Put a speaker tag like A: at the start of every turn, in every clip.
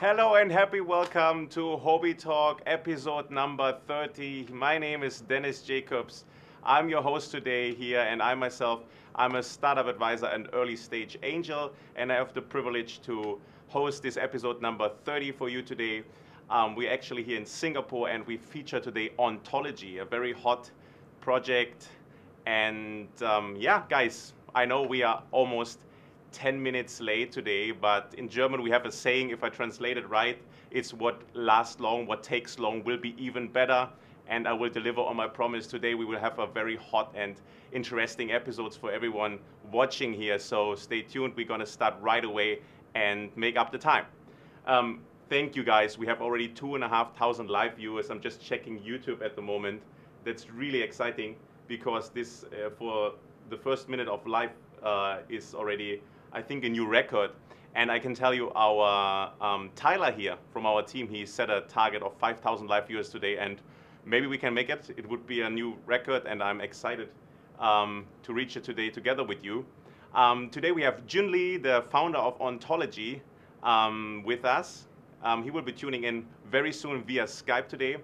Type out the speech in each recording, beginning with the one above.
A: Hello and happy welcome to Hobby Talk episode number 30. My name is Dennis Jacobs. I'm your host today here, and I'm a startup advisor and early stage angel, and I have the privilege to host this episode number 30 for you today. We're actually here in Singapore, and we feature today Ontology, a very hot project. And yeah, guys, I know we are almost 10 minutes late today, but in German we have a saying, if I translate it right, it's what lasts long, what takes long will be even better. And I will deliver on my promise. Today we will have a very hot and interesting episodes for everyone watching here. So stay tuned. We're going to start right away and make up the time. Thank you guys. We have already 2,500 live viewers. I'm just checking YouTube at the moment. That's really exciting because this for the first minute of live is already, I think, a new record. And I can tell you our Tyler here from our team, he set a target of 5,000 live viewers today, and maybe we can make it. It would be a new record, and I'm excited to reach it today together with you. Today we have Jun Lee, the founder of Ontology, with us. He will be tuning in very soon via Skype today.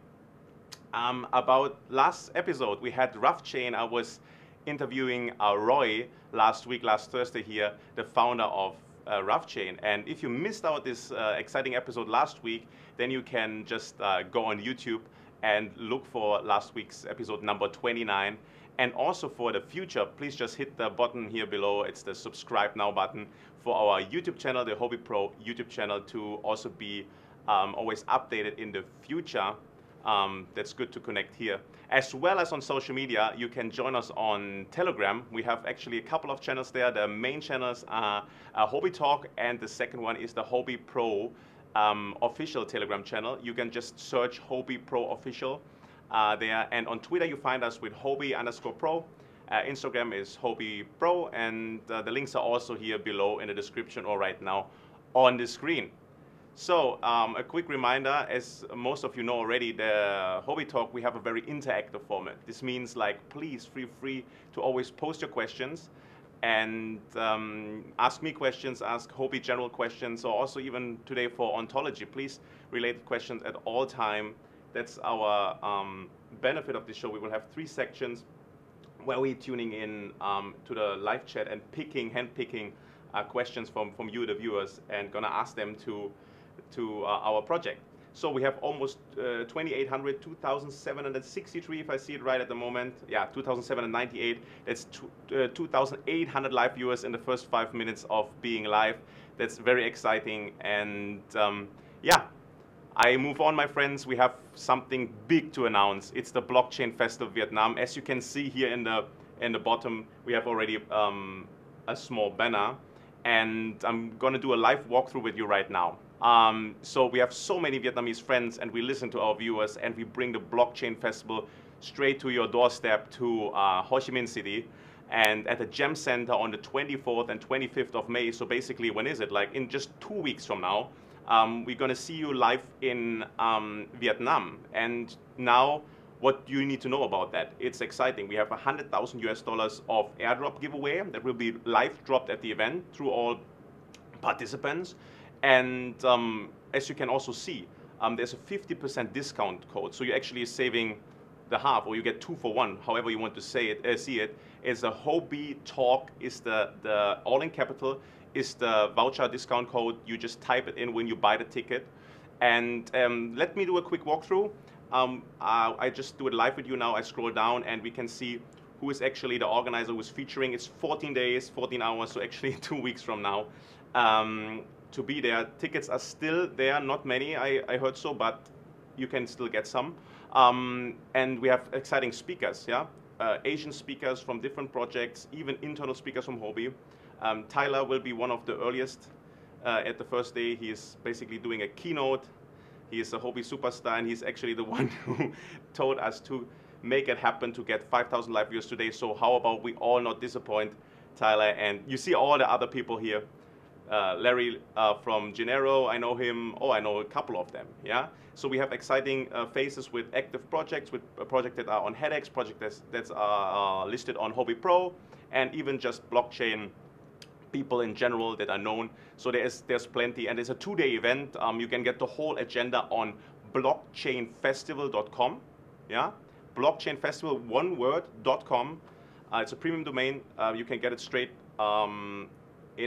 A: About last episode, we had Rough Chain. I was interviewing Roy last Thursday here, the founder of Rough Chain. And if you missed out this exciting episode last week, then you can just go on YouTube and look for last week's episode number 29. And also for the future, please just hit the button here below. It's the subscribe now button for our YouTube channel, the Hobby Pro YouTube channel, to also be always updated in the future. That's good to connect here. As well as on social media, you can join us on Telegram. We have actually a couple of channels there. The main channels are Hobby Talk, and the second one is the Hobby Pro official Telegram channel. You can just search Hobby Pro official there. And on Twitter, you find us with Hobby_Pro. Instagram is Hobby Pro, and the links are also here below in the description or right now on the screen. So a quick reminder, as most of you know already, the Hobby Talk, we have a very interactive format. This means, like, please feel free to always post your questions and ask me questions, ask Hobby general questions, or also even today for Ontology. Please relate questions at all time. That's our benefit of this show. We will have 3 sections where we're tuning in to the live chat and handpicking questions from you, the viewers, and gonna ask them to our project. So we have almost 2,800, 2,763, if I see it right at the moment. Yeah, 2,798. That's 2,800 live viewers in the first 5 minutes of being live. That's very exciting. And yeah, I move on, my friends. We have something big to announce. It's the Blockchain Festival Vietnam. As you can see here in the bottom, we have already a small banner. And I'm gonna do a live walkthrough with you right now. So we have so many Vietnamese friends, and we listen to our viewers, and we bring the Blockchain Festival straight to your doorstep to Ho Chi Minh City, and at the Gem Center on the 24th and 25th of May. So basically, when is it? Like in just 2 weeks from now, we're gonna see you live in Vietnam. And now, what do you need to know about that? It's exciting. We have $100,000 of airdrop giveaway that will be live dropped at the event through all participants. And as you can also see, there's a 50% discount code. So you're actually saving the half, or you get 2 for 1, however you want to say it, see it. It's a Hobby Talk, is the all in capital, is the voucher discount code. You just type it in when you buy the ticket. And let me do a quick walkthrough. I just do it live with you now. I scroll down, and we can see who is actually the organizer who's featuring. It's 14 days, 14 hours, so actually 2 weeks from now. To be there. Tickets are still there, not many, I heard so, but you can still get some. And we have exciting speakers, yeah? Asian speakers from different projects, even internal speakers from Hobby. Tyler will be one of the earliest at the first day. He is basically doing a keynote. He is a Hobby superstar, and he's actually the one who told us to make it happen to get 5,000 live viewers today. So how about we all not disappoint Tyler? And you see all the other people here. Larry from Gennaro, I know him. Oh, I know a couple of them, yeah? So we have exciting faces with active projects, with projects that are on headaches, projects that are listed on Hobby Pro, and even just blockchain people in general that are known. So there's plenty, and it's a 2-day event. You can get the whole agenda on blockchainfestival.com. Yeah, blockchainfestival, one word.com. It's a premium domain. You can get it straight in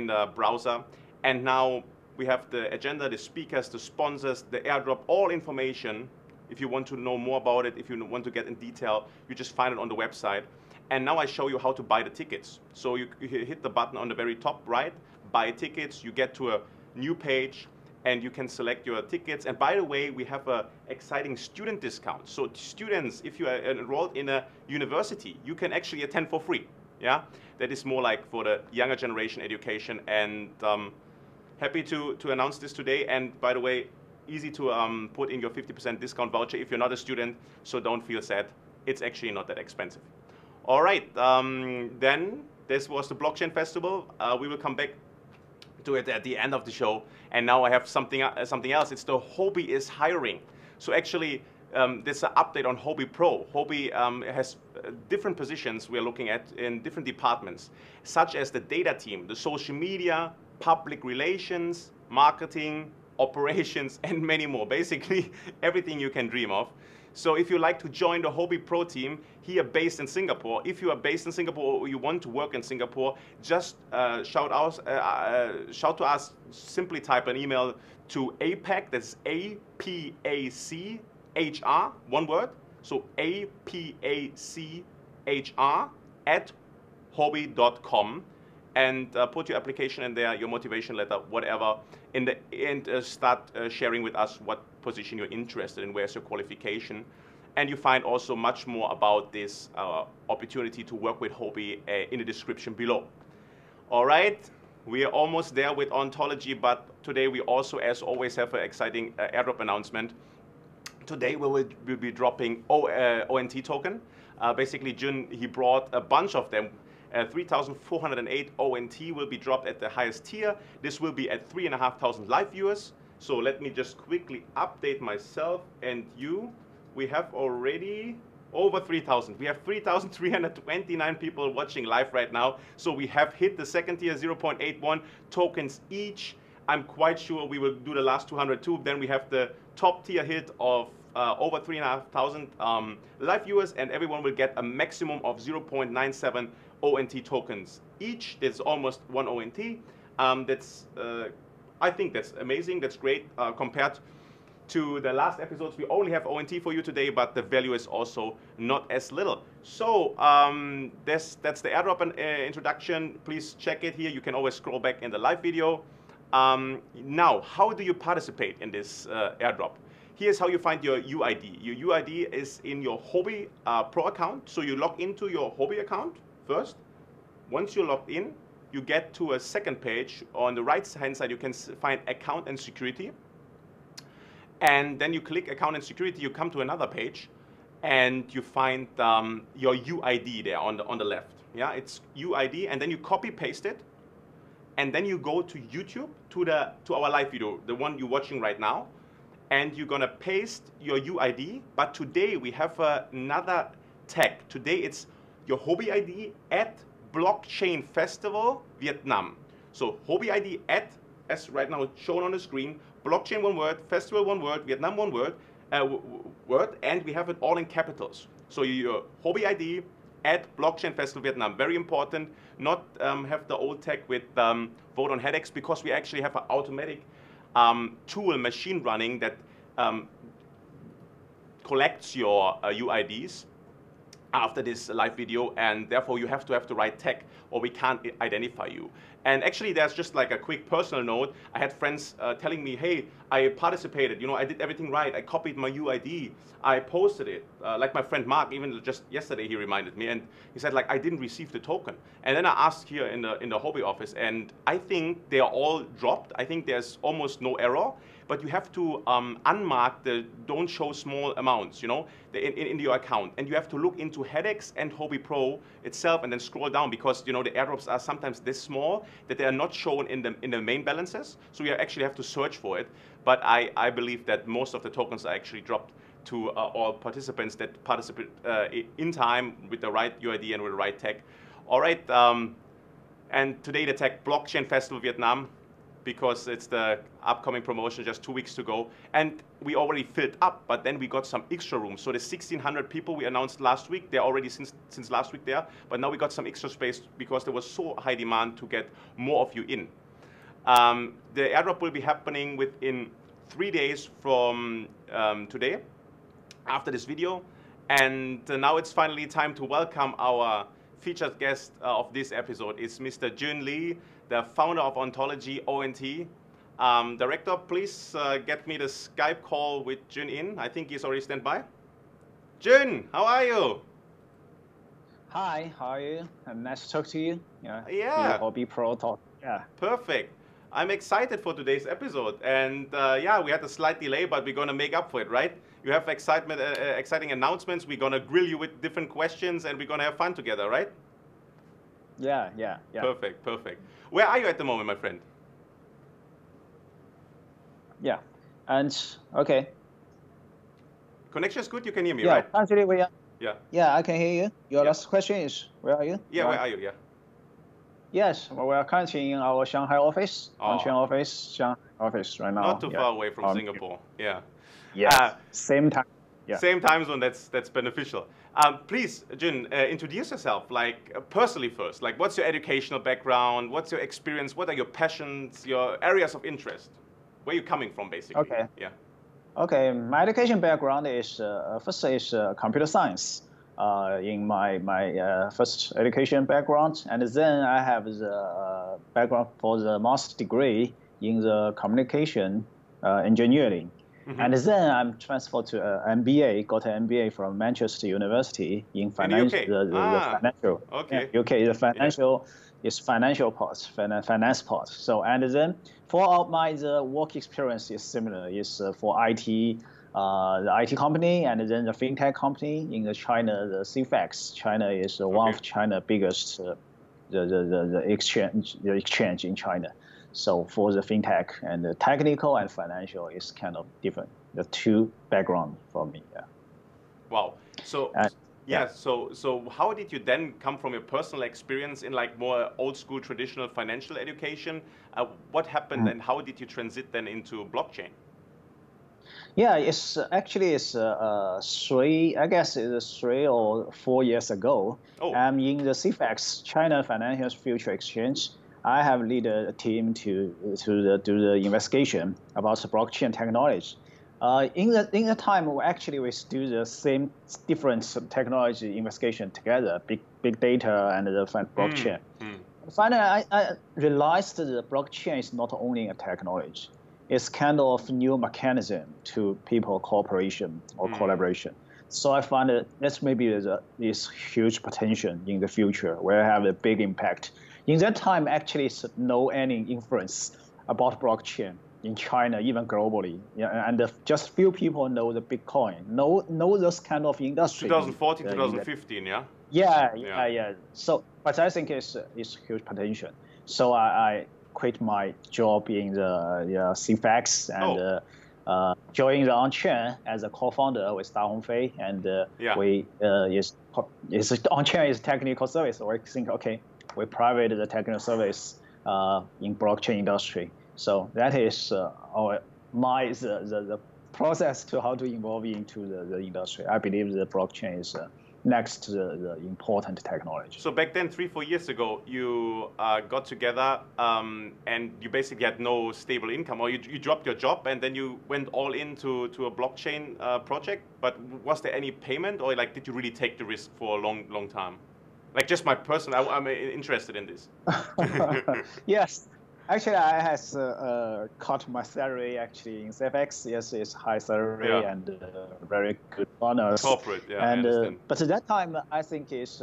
A: the browser. And now we have the agenda, the speakers, the sponsors, the airdrop, all information. If you want to know more about it, if you want to get in detail, you just find it on the website. And now I show you how to buy the tickets. So you hit the button on the very top right, buy tickets, you get to a new page, and you can select your tickets. And by the way, we have an exciting student discount. So students, if you are enrolled in a university, you can actually attend for free. Yeah, that is more like for the younger generation education. And happy to announce this today. And by the way, easy to put in your 50% discount voucher if you're not a student. So don't feel sad. It's actually not that expensive. All right, then this was the Blockchain Festival. We will come back to it at the end of the show. And now I have something else. It's the Hobby is hiring. So actually, this is an update on Hobby Pro. Hobby has different positions we're looking at in different departments, such as the data team, the social media, public relations, marketing, operations, and many more. Basically, everything you can dream of. So if you like to join the Hobby Pro team here based in Singapore, if you are based in Singapore or you want to work in Singapore, just shout to us, simply type an email to APAC, that's APACHR, one word, so APACHR @hobby.com, and put your application in there, your motivation letter, whatever, and start sharing with us what position you're interested in, where's your qualification. And you find also much more about this opportunity to work with Hobby in the description below. All right, we are almost there with Ontology, but today we also, as always, have an exciting airdrop announcement. Today we'll be dropping ONT token. Basically, Jun, he brought a bunch of them. 3,408 ONT will be dropped at the highest tier. This will be at 3,500 live viewers. So let me just quickly update myself and you. We have already over 3,000. We have 3,329 people watching live right now. So we have hit the second tier, 0.81 tokens each. I'm quite sure we will do the last 200 too. Then we have the top tier hit of over 3,500 live viewers, and everyone will get a maximum of 0.97 ONT tokens each. That's almost one ONT. I think that's amazing. That's great compared to the last episodes. We only have ONT for you today, but the value is also not as little. So that's the airdrop introduction. Please check it here. You can always scroll back in the live video. Now, how do you participate in this airdrop? Here's how you find your UID. Your UID is in your Hobby Pro account. So you log into your Hobby account first. Once you're logged in, you get to a second page. On the right-hand side, you can find Account and Security. And then you click Account and Security, you come to another page, and you find your UID there on the left. Yeah, it's UID, and then you copy-paste it, and then you go to YouTube to our live video, the one you're watching right now, and you're gonna paste your UID. But today we have another tag. Today it's your Hobby ID at Blockchain Festival Vietnam. So Hobby ID at, as right now shown on the screen, Blockchain one word, Festival one word, Vietnam one word, and we have it all in capitals. So your Hobby ID at Blockchain Festival Vietnam. Very important, not have the old tag with vote on headaches, because we actually have an automatic tool, machine running, that collects your UIDs after this live video, and therefore you have to have the right tag or we can't identify you. And actually, there's just like a quick personal note. I had friends telling me, hey, I participated, you know, I did everything right. I copied my UID, I posted it. Like my friend Mark, even just yesterday, he reminded me, and he said, like, I didn't receive the token. And then I asked here in the Hobby office, and I think they are all dropped. I think there's almost no error, but you have to unmark the don't show small amounts, you know, in your account. And you have to look into headaches and Hobby Pro itself, and then scroll down, because, you know, the airdrops are sometimes this small that they are not shown in the main balances. So you actually have to search for it. But I believe that most of the tokens are actually dropped to all participants that participate in time with the right UID and with the right tag. All right, And today they tag Blockchain Festival Vietnam because it's the upcoming promotion, just 2 weeks to go. And we already filled up, but then we got some extra rooms. So the 1,600 people we announced last week, they're already since last week there, but now we got some extra space because there was so high demand to get more of you in. The airdrop will be happening within 3 days from today, after this video. And now it's finally time to welcome our featured guest of this episode. It's Mr. Jun Lee, the founder of Ontology ONT. Director, please get me the Skype call with Jun in. I think he's already stand by. Jun, how are you?
B: Hi, how are you? Nice to talk to you.
A: Yeah.
B: Hobby Pro Talk. Yeah.
A: Perfect. I'm excited for today's episode. And yeah, we had a slight delay, but we're going to make up for it, right? You have exciting announcements. We're going to grill you with different questions, and we're going to have fun together, right?
B: Yeah.
A: Perfect, perfect. Where are you at the moment, my friend?
B: Yeah, and okay.
A: Connection is good. You can hear me,
B: Yeah,
A: right?
B: actually we are.
A: Yeah.
B: Yeah, I can hear you. Your last question is, where are you?
A: Yeah, where are you? Yeah.
B: Yes, well, we are currently in our Shanghai office, Shanghai office right now.
A: Not too far away from Singapore. Yeah.
B: Yes. Same time. Yeah.
A: Same time zone. That's beneficial. Please, Jun, introduce yourself, like personally first. Like, what's your educational background? What's your experience? What are your passions? Your areas of interest? Where are you coming from, basically?
B: Okay.
A: Yeah.
B: Okay. My education background is first is computer science. In my first education background, and then I have the background for the master's degree in the communication engineering. Mm-hmm. And then I'm transferred to MBA, got an MBA from Manchester University in finance. The financial.
A: Okay.
B: UK, the financial is financial part, finance part. So and then for my work experience is similar. Is for IT. The IT company and then the fintech company in China, the CFAX. China is one of China's biggest the exchange in China. So for the fintech and the technical and financial is kind of different. The two background for me. Yeah.
A: Wow. So So how did you then come from your personal experience in like more old school traditional financial education? What happened and how did you transit then into blockchain?
B: Yeah, it's actually I guess it's 3 or 4 years ago.
A: Oh.
B: I'm in the CFAX, China Financial Future Exchange. I have led a team to do the investigation about the blockchain technology. In the time, we do the same different technology investigation together, big data and the blockchain. Finally, I realized that the blockchain is not only a technology. It's kind of new mechanism to people cooperation or collaboration. So I find that that's maybe this huge potential in the future where I have a big impact. In that time, actually, it's no any influence about blockchain in China, even globally. Yeah, and just few people know the Bitcoin, know this kind of industry.
A: 2014, 2015, yeah?
B: Yeah. So, but I think it's huge potential. So I quit my job in the CFAX and joined the on-chain as a co-founder with Da Hongfei, and on-chain is technical service. We think we private the technical service in blockchain industry. So that is the process to how to involve into the industry. I believe the blockchain is next to the important technology.
A: So back then, 3-4 years ago, you got together and you basically had no stable income, or you dropped your job and then you went all into a blockchain project. But was there any payment, or like did you really take the risk for a long time? Like just my personal, I'm interested in this.
B: Yes. Actually, I has cut my salary actually in CFX. Yes, it's high salary and very good bonus.
A: Corporate, yeah.
B: And
A: I understand.
B: but at that time, I think it's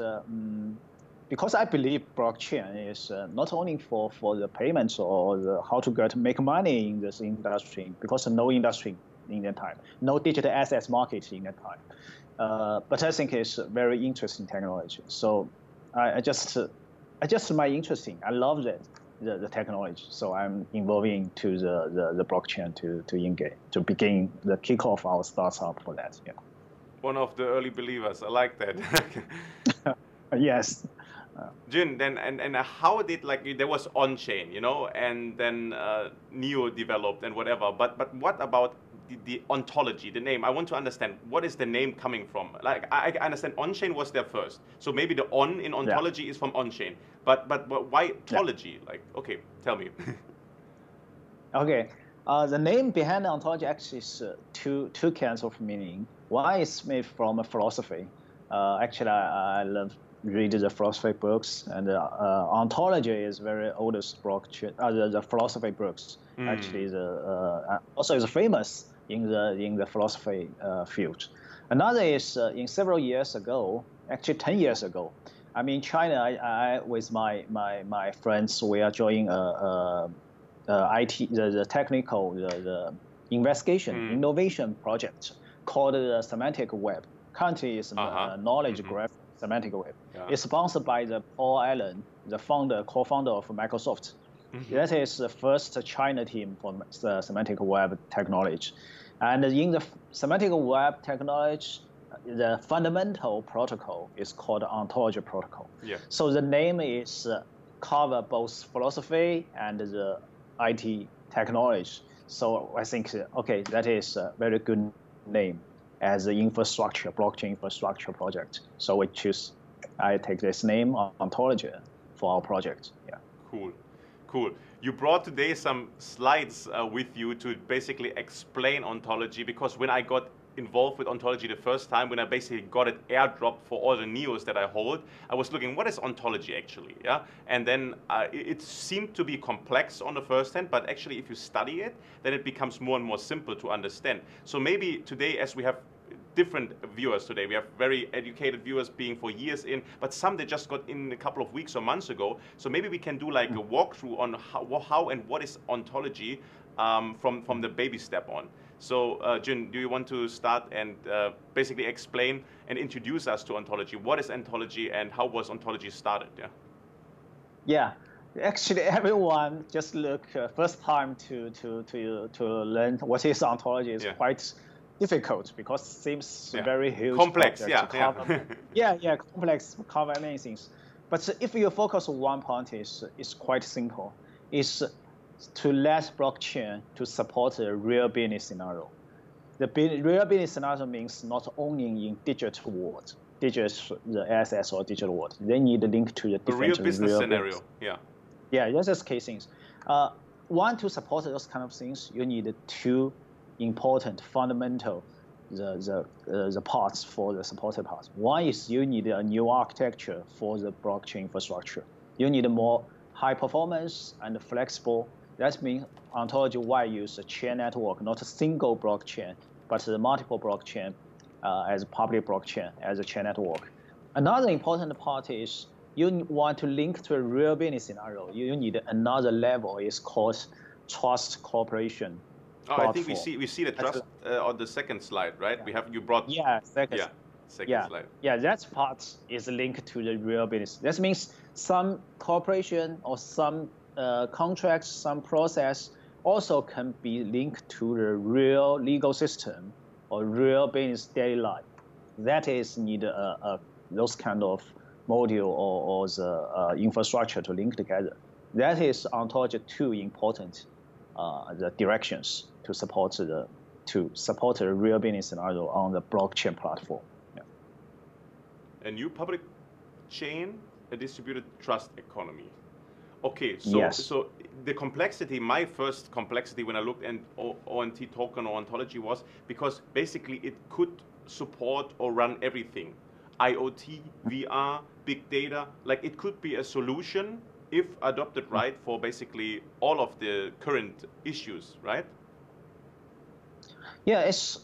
B: because I believe blockchain is not only for the payments or how to make money in this industry, because no industry in that time, no digital assets market in that time. But I think it's very interesting technology. So I just my interesting. I love that. The technology, so I'm involving to the blockchain to engage, to begin the kickoff our startup for that. Yeah.
A: One of the early believers. I like that.
B: Yes.
A: Jun, then and how did there was on-chain, you know, and then Neo developed and whatever. But what about the ontology, the name? I want to understand what is the name coming from. Like I understand on-chain was there first, so maybe the on in ontology is from on-chain. But why ontology? Like, okay, tell me.
B: Okay, the name behind the ontology actually is two kinds of meaning. One is made from a philosophy. Actually, I love read the philosophy books, and ontology is very oldest book. The philosophy books actually is also is famous in the philosophy field. Another is in several years ago, actually 10 years ago, I'm in China. I with my friends, we are joining IT, the technical, the investigation, innovation project called the Semantic Web. Currently, it's knowledge graph Semantic Web. Yeah. It's sponsored by the Paul Allen, the co-founder of Microsoft. That is the first China team for the Semantic Web technology. And in the Semantic Web technology, the fundamental protocol is called ontology protocol. Yeah. So the name is cover both philosophy and the IT technology. So I think, okay, that is a very good name as an infrastructure, blockchain infrastructure project. So I take this name, ontology, for our project. Yeah.
A: Cool, cool. You brought today some slides with you to basically explain ontology, because when I got involved with ontology the first time, when I basically got it airdropped for all the Neos that I hold, I was looking, what is ontology actually? Yeah, and then it seemed to be complex on the first hand, but actually if you study it, then it becomes more and more simple to understand. So maybe today, as we have different viewers today, we have very educated viewers being for years in, but some that just got in a couple of weeks or months ago. So maybe we can do like a walkthrough on how and what is ontology from the baby step on. So, Jun, do you want to start and basically explain and introduce us to ontology? What is ontology and how was ontology started? Yeah.
B: Yeah, actually, everyone just look first time to learn what is ontology is quite difficult, because it seems very huge,
A: complex.
B: Complex, cover many things. But if you focus on one point, it's quite simple. It's to let blockchain to support a real business scenario. The real business scenario means not only in digital world, the assets or digital world. They need a link to the different
A: real business scenario.
B: Yeah, that's just key things. One, to support those kind of things, you need two important fundamental the parts for the supported parts. One is you need a new architecture for the blockchain infrastructure. You need a more high performance and flexible. That means ontology Y use a chain network, not a single blockchain, but the multiple blockchain as a public blockchain as a chain network. Another important part is you want to link to a real business scenario. You need another level. It's called trust cooperation.
A: I think we see the trust on the second slide, right? You brought second slide.
B: Yeah, that part is linked to the real business. That means some cooperation or some contracts, some process also can be linked to the real legal system or real business daily life. That is need those kind of module or the infrastructure to link together. That is ontology two important the directions to support the real business scenario on the blockchain platform. Yeah.
A: A new public chain, a distributed trust economy. Okay, so so the complexity, my first complexity when I looked at ONT token or ontology was because basically it could support or run everything. IoT, VR, big data, like it could be a solution if adopted right for basically all of the current issues, right?
B: Yeah, it's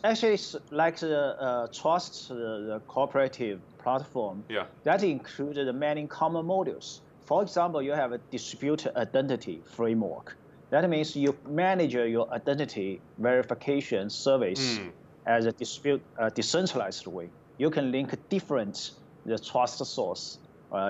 B: like the trust, the cooperative platform. Yeah. That includes many common modules. For example, you have a distributed identity framework. That means you manage your identity verification service as a decentralized way. You can link the trust source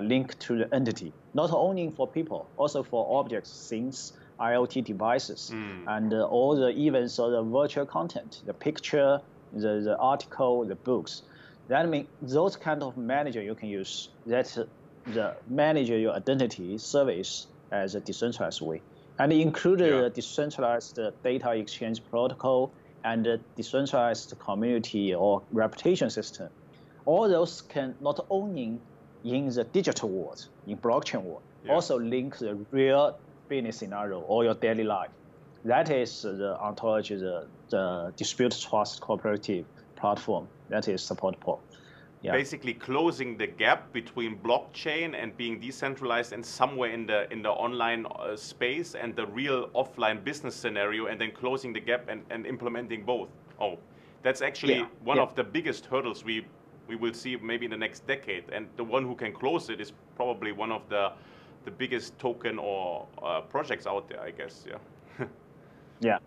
B: link to the entity, not only for people, also for objects, things, IoT devices, and all the events or the virtual content, the picture, the article, the books. That means those kind of manager you can use that manage your identity service as a decentralized way, and include the decentralized data exchange protocol and the decentralized community or reputation system. All those can not only in the digital world, in blockchain world, also link the real business scenario or your daily life. That is the ontology, the dispute trust cooperative platform that is supportable. Yeah.
A: Basically closing the gap between blockchain and being decentralized and somewhere in the online space and the real offline business scenario, and then closing the gap and implementing both. Oh, that's actually one of the biggest hurdles we will see maybe in the next decade, and the one who can close it is probably one of the biggest token or projects out there, I guess.
B: Yeah.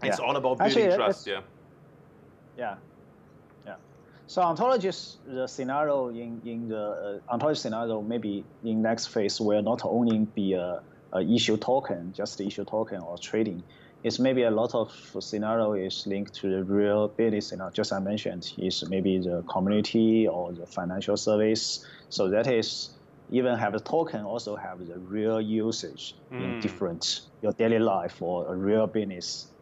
A: It's all about building trust.
B: So ontologies, the scenario in the ontology scenario, maybe in next phase will not only be a issue token, just issue token or trading. It's maybe a lot of scenario is linked to the real business scenario. Just I mentioned is maybe the community or the financial service. So that is even have the token also have the real usage in different your daily life or a real business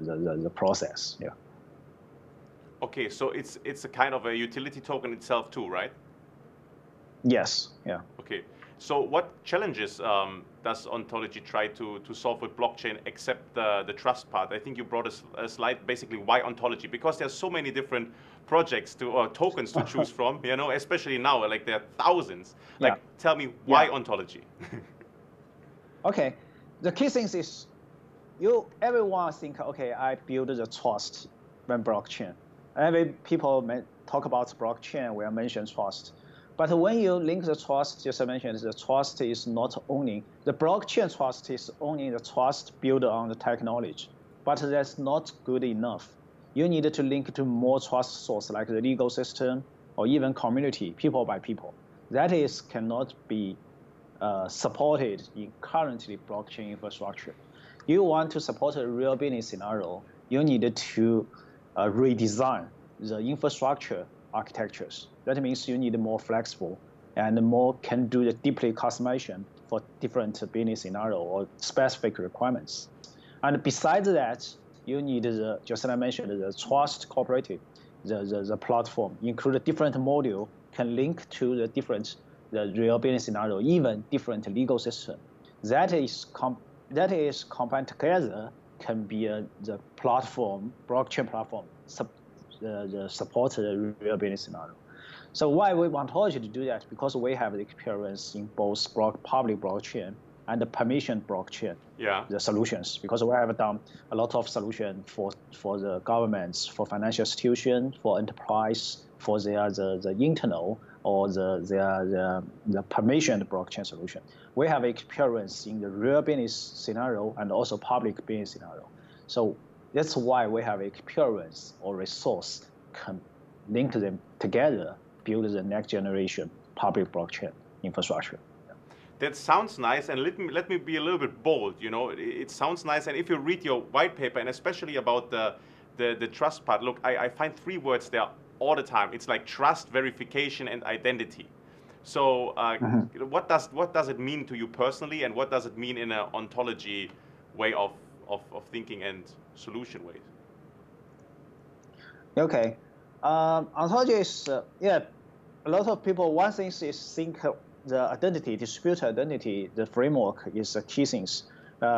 B: the process. Yeah.
A: Okay, so it's a kind of a utility token itself too, right?
B: Yes. Yeah.
A: Okay. So what challenges does ontology try to solve with blockchain except the trust part? I think you brought a slide basically why ontology, because there's so many different projects or tokens to choose from, especially now, like there are thousands. Like, tell me why ontology?
B: Okay, the key thing is everyone think, okay, I build the trust when blockchain. Every people talk about blockchain, we mention trust. But when you link the trust, just I mentioned, the trust is not only, the blockchain trust is only the trust built on the technology, but that's not good enough. You need to link to more trust source like the legal system or even community, people by people. That is cannot be supported in currently blockchain infrastructure. You want to support a real business scenario, you need to redesign the infrastructure architectures. That means you need more flexible and more can do the deeply customization for different business scenario or specific requirements. And besides that, you need just as I mentioned, the trust cooperative, the platform, include different module can link to the real business scenario, even different legal system. That is combined together can be the platform, blockchain platform, the support the real business scenario. So why we want ontology to do that? Because we have the experience in both public blockchain and the permission blockchain, the solutions. Because we have done a lot of solution for the governments, for financial institutions, for enterprise, for the internal or the permission blockchain solution. We have experience in the real business scenario and also public business scenario. So that's why we have experience or resource can link them together, build the next generation public blockchain infrastructure.
A: That sounds nice, and let me be a little bit bold. It sounds nice, and if you read your white paper, and especially about the trust part, look, I find 3 words there all the time. It's like trust, verification, and identity. So what does it mean to you personally, and what does it mean in an ontology way of thinking and solution ways?
B: Okay, ontology is a lot of people. One thing is think the identity, distributed identity, the framework is the key things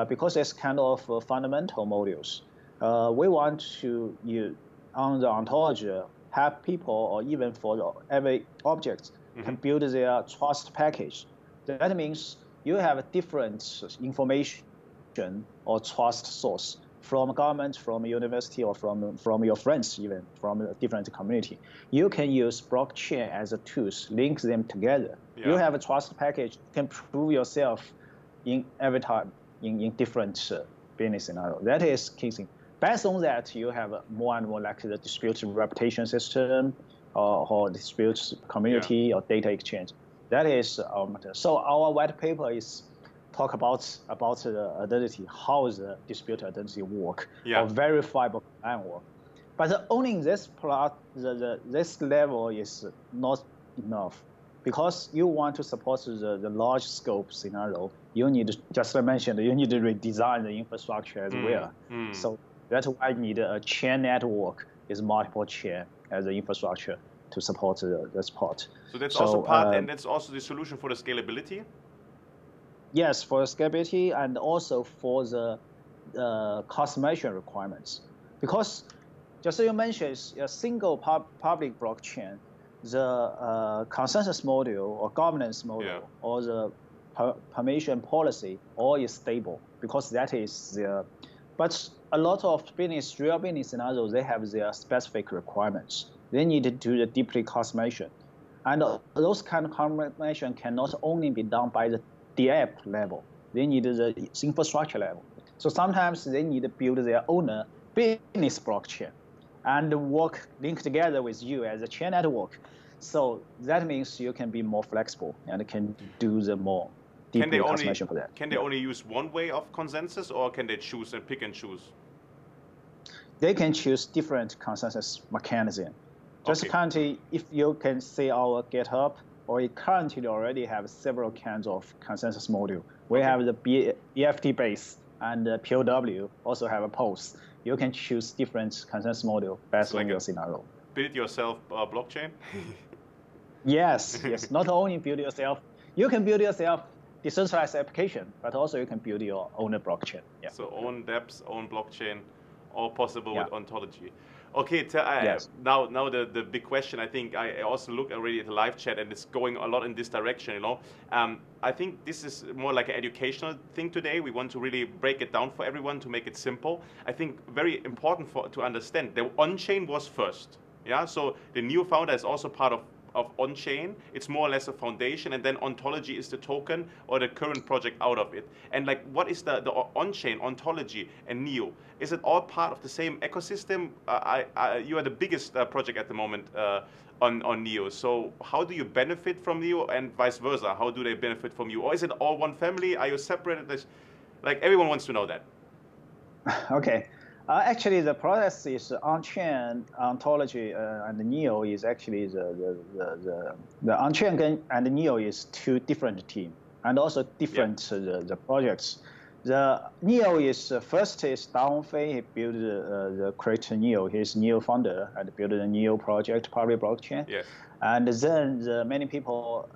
B: because it's kind of fundamental modules. We want to use on the ontology have people or even for every object can build their trust package. That means you have different information or trust source from government, from university, or from your friends, even from a different community. You can use blockchain as a tool, link them together. You have a trust package, can prove yourself in every time in different business scenario. That is key thing. Based on that, you have more and more like the dispute reputation system or dispute community or data exchange. That is our matter. So our white paper is talk about the identity, how the dispute identity work or verifiable client work. But only this this level is not enough. because you want to support the large scope scenario, you need, just like I mentioned, you need to redesign the infrastructure as well. So that's why you need a chain network is multiple chain as an infrastructure to support the support.
A: So that's also part, and that's also the solution for the scalability?
B: Yes, for scalability and also for the customization requirements. Because just as you mentioned, a single public blockchain, the consensus model or governance model or the permission policy all is stable, because that is the. But a lot of real business scenarios, they have their specific requirements. They need to do the deeply customization, and those kind of customization cannot only be done by the app level. They need the infrastructure level. So sometimes they need to build their own business blockchain and link together with you as a chain network. So that means you can be more flexible and can do the more deeply customization for that.
A: Can they only use one way of consensus, or can they choose and pick and choose?
B: They can choose different consensus mechanism. Just currently, if you can see our GitHub, or it currently already have several kinds of consensus module. We have the BFT base and the POW also have a POS. You can choose different consensus module based on your scenario.
A: Build yourself blockchain?
B: Yes, yes. Not only build yourself, you can build yourself decentralized application, but also you can build your own blockchain. Yeah.
A: So own dApps, own blockchain, all possible with ontology. Okay, now the big question, I think I also look already at the live chat, and it's going a lot in this direction, you know. I think this is more like an educational thing today. We want to really break it down for everyone to make it simple. I think very important to understand, the on-chain was first. Yeah, so the new founder is also part of on-chain. It's more or less a foundation, and then ontology is the token or the current project out of it. And like, what is the on-chain, ontology, and Neo? Is it all part of the same ecosystem? You are the biggest project at the moment on Neo. So how do you benefit from Neo, and vice versa? How do they benefit from you? Or is it all one family? Are you separated? Like, everyone wants to know that.
B: Okay. Actually, the process is on-chain, ontology, and Neo is actually the on-chain and Neo is two different teams, and also different the projects. The Neo is first is Dao Fei. He built the create Neo. He's Neo founder and built the Neo project, public blockchain.
A: Yes.
B: And then many people,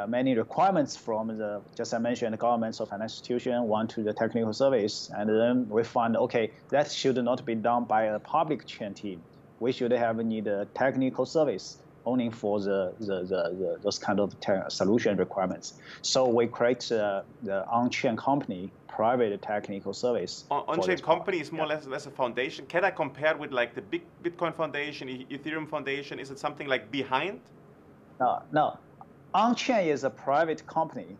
B: many requirements from the, just I mentioned, the governments or financial institution want to the technical service. And then we find, okay, that should not be done by a public chain team. We should need a technical service only for those kind of solution requirements. So we create the on-chain company, private technical service.
A: On-chain company is more or less a foundation. Can I compare with like the big Bitcoin Foundation, Ethereum Foundation? Is it something like behind?
B: No. On-chain is a private company.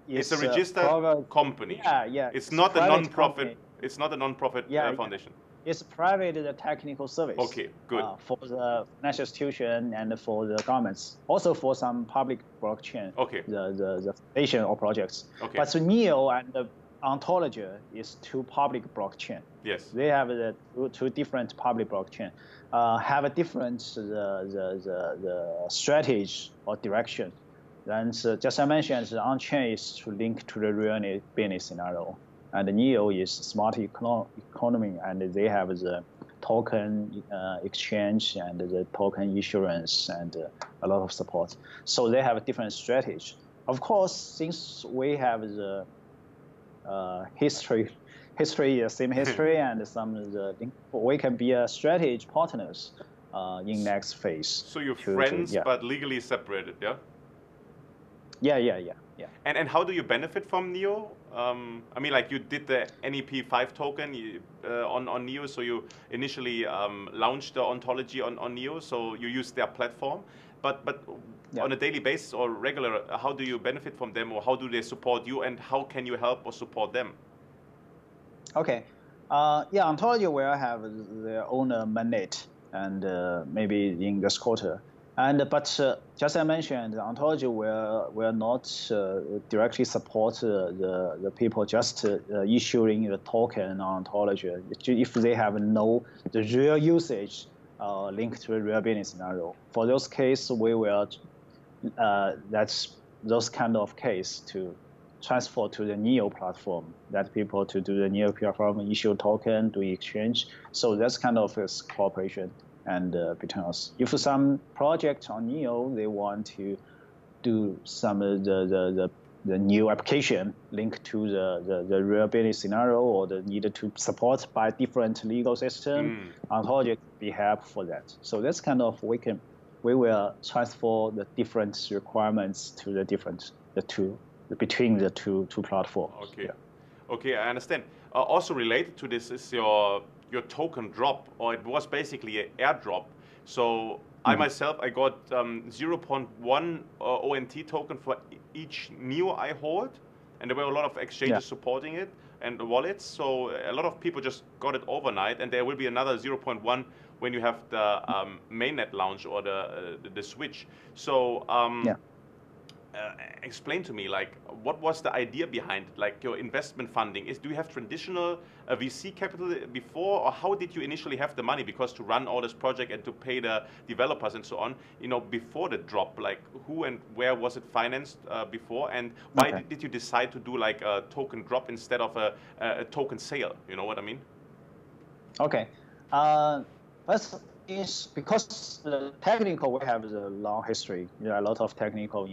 A: It's a registered company.
B: Yeah.
A: It's not a non-profit. It's not a non-profit foundation.
B: It's private technical service.
A: Okay, good.
B: For the financial institution and for the governments, also for some public blockchain.
A: Okay.
B: The foundation or projects.
A: Okay.
B: But Neo and the ontology is two public blockchain.
A: Yes.
B: They have the two different public blockchain. Have a different the strategy or direction. Then just I mentioned, the on-chain is to link to the real business scenario. And the Neo is smart economy, and they have the token exchange and the token issuance and a lot of support. So they have a different strategy. Of course, since we have the history, same history, and we can be a strategy partners in next phase.
A: So you're friends, but legally separated, yeah?
B: Yeah.
A: And how do you benefit from Neo? I mean, like, you did the NEP5 token on Neo, so you initially launched the ontology on Neo, so you use their platform. But on a daily basis or regular, how do you benefit from them, or how do they support you, and how can you help or support them?
B: Okay. Ontology will have their own mandate, and maybe in this quarter. But just as I mentioned, the ontology will not directly support the people just issuing the token on ontology if they have the real usage linked to a real business scenario. For those cases, we will that's those kind of case to transfer to the NEO platform, that people to do the NEO platform, issue token, do exchange. So that's kind of a cooperation and between us. If some project on NEO, they want to do some of the new application linked to the real business scenario, or the needed to support by different legal system, Ontology be help for that. So that's kind of we will transfer the different requirements to between the two platforms.
A: Okay, yeah. Okay, I understand. Also related to this is your token drop, or it was basically an airdrop. So I myself, I got 0.1 ONT token for each NEO I hold, and there were a lot of exchanges supporting it and wallets. So a lot of people just got it overnight, and there will be another 0.1 when you have the mainnet launch or the switch. So explain to me, like, what was the idea behind it? Like, your investment funding do you have traditional VC capital before, or how did you initially have the money? Because to run all this project and to pay the developers and so on, before the drop, like, who and where was it financed before, and why did you decide to do like a token drop instead of a token sale? You know what I mean?
B: Okay. First is because the technical, we have the long history. There are a lot of technical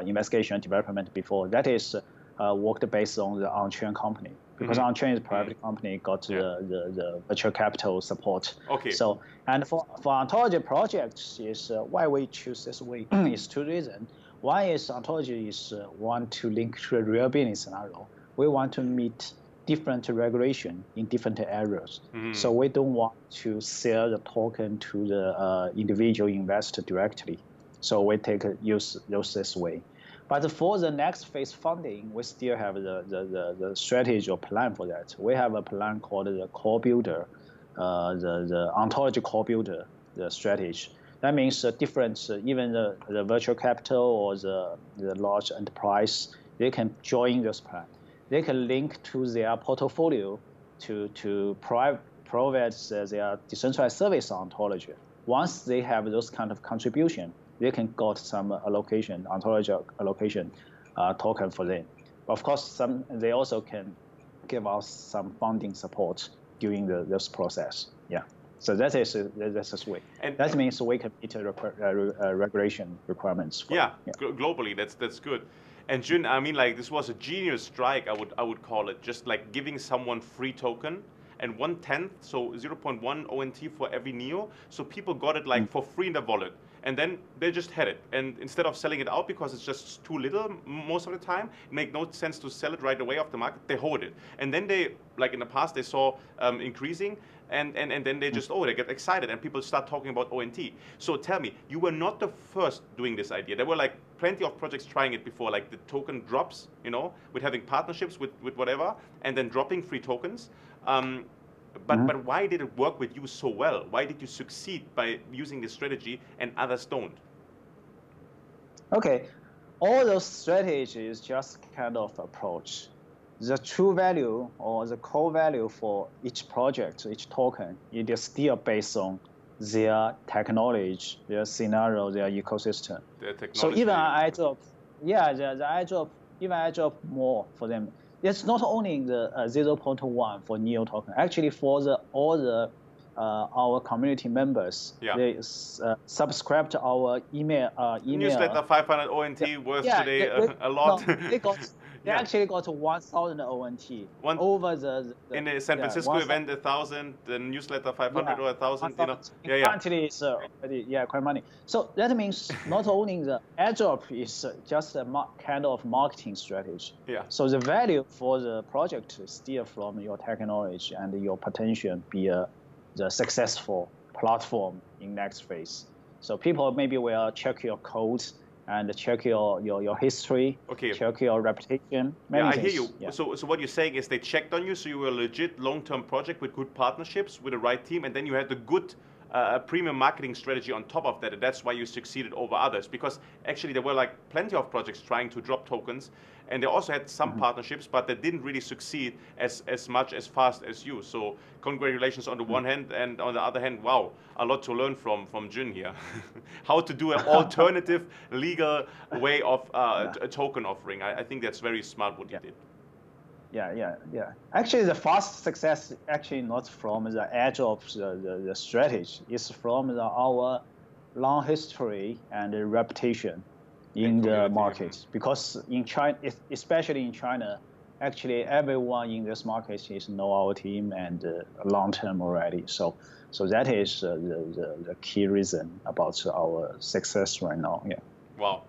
B: investigation and development before. That is worked based on the on-chain company. Because on-chain is a private company, got the venture capital support.
A: Okay.
B: So, and for Ontology projects is why we choose this way is two reasons. One is Ontology is want to link to a real business scenario. We want to meet different regulation in different areas. So we don't want to sell the token to the individual investor directly. So we use this way. But for the next phase funding, we still have the strategy or plan for that. We have a plan called the core builder, the Ontology core builder, the strategy. That means different, even the virtual capital or the large enterprise, they can join this plan. They can link to their portfolio to provide their decentralized service Ontology. Once they have those kind of contribution, they can got some allocation, Ontology allocation token for them. Of course, they also can give us some funding support during this process. Yeah. So that's a way. And that means we can meet regulation requirements.
A: Globally, that's good. And Jun, I mean, like, this was a genius strike, I would call it, just like giving someone free token and 1/10, so 0.1 ONT for every NEO. So people got it like for free in their wallet, and then they just had it. And instead of selling it out because it's just too little most of the time, it makes no sense to sell it right away off the market. They hold it, and then they, like in the past, they saw increasing. And then they just, they get excited and people start talking about ONT. So tell me, you were not the first doing this idea. There were like plenty of projects trying it before, like the token drops, with having partnerships with whatever, and then dropping free tokens. But why did it work with you so well? Why did you succeed by using this strategy and others don't?
B: Okay, all those strategies just kind of approach. The true value or the core value for each project, each token, it is still based on their technology, their scenario, their ecosystem.
A: Their technology.
B: So even I drop, even I drop more for them. It's not only the 0.1 for NEO token. Actually, for all the our community members, they subscribe to our email.
A: Newsletter 500 ONT worth today a lot.
B: No, they actually got 1,000 ONT over
A: in the San Francisco event 1,000, the newsletter 500 or 1,000.
B: Currently, it's already quite money. So that means not only the airdrop is just a kind of marketing strategy. So the value for the project is still from your technology and your potential be the successful platform in next phase. So people maybe will check your code and check your history, check your reputation.
A: I hear you. So what you're saying is they checked on you, so you were a legit long-term project with good partnerships, with the right team, and then you had the good a premium marketing strategy on top of that, and that's why you succeeded over others, because actually there were like plenty of projects trying to drop tokens, and they also had some partnerships, but they didn't really succeed as much as fast as you. So congratulations on the one hand, and on the other hand, wow, a lot to learn from Jun here. How to do an alternative legal way of a token offering. I think that's very smart what you did.
B: Yeah. Actually, the fast success actually not from the edge of the strategy. It's from our long history and reputation in the market. Because in China, especially in China, actually everyone in this market is know our team and long term already. So that is the key reason about our success right now. Yeah.
A: Wow,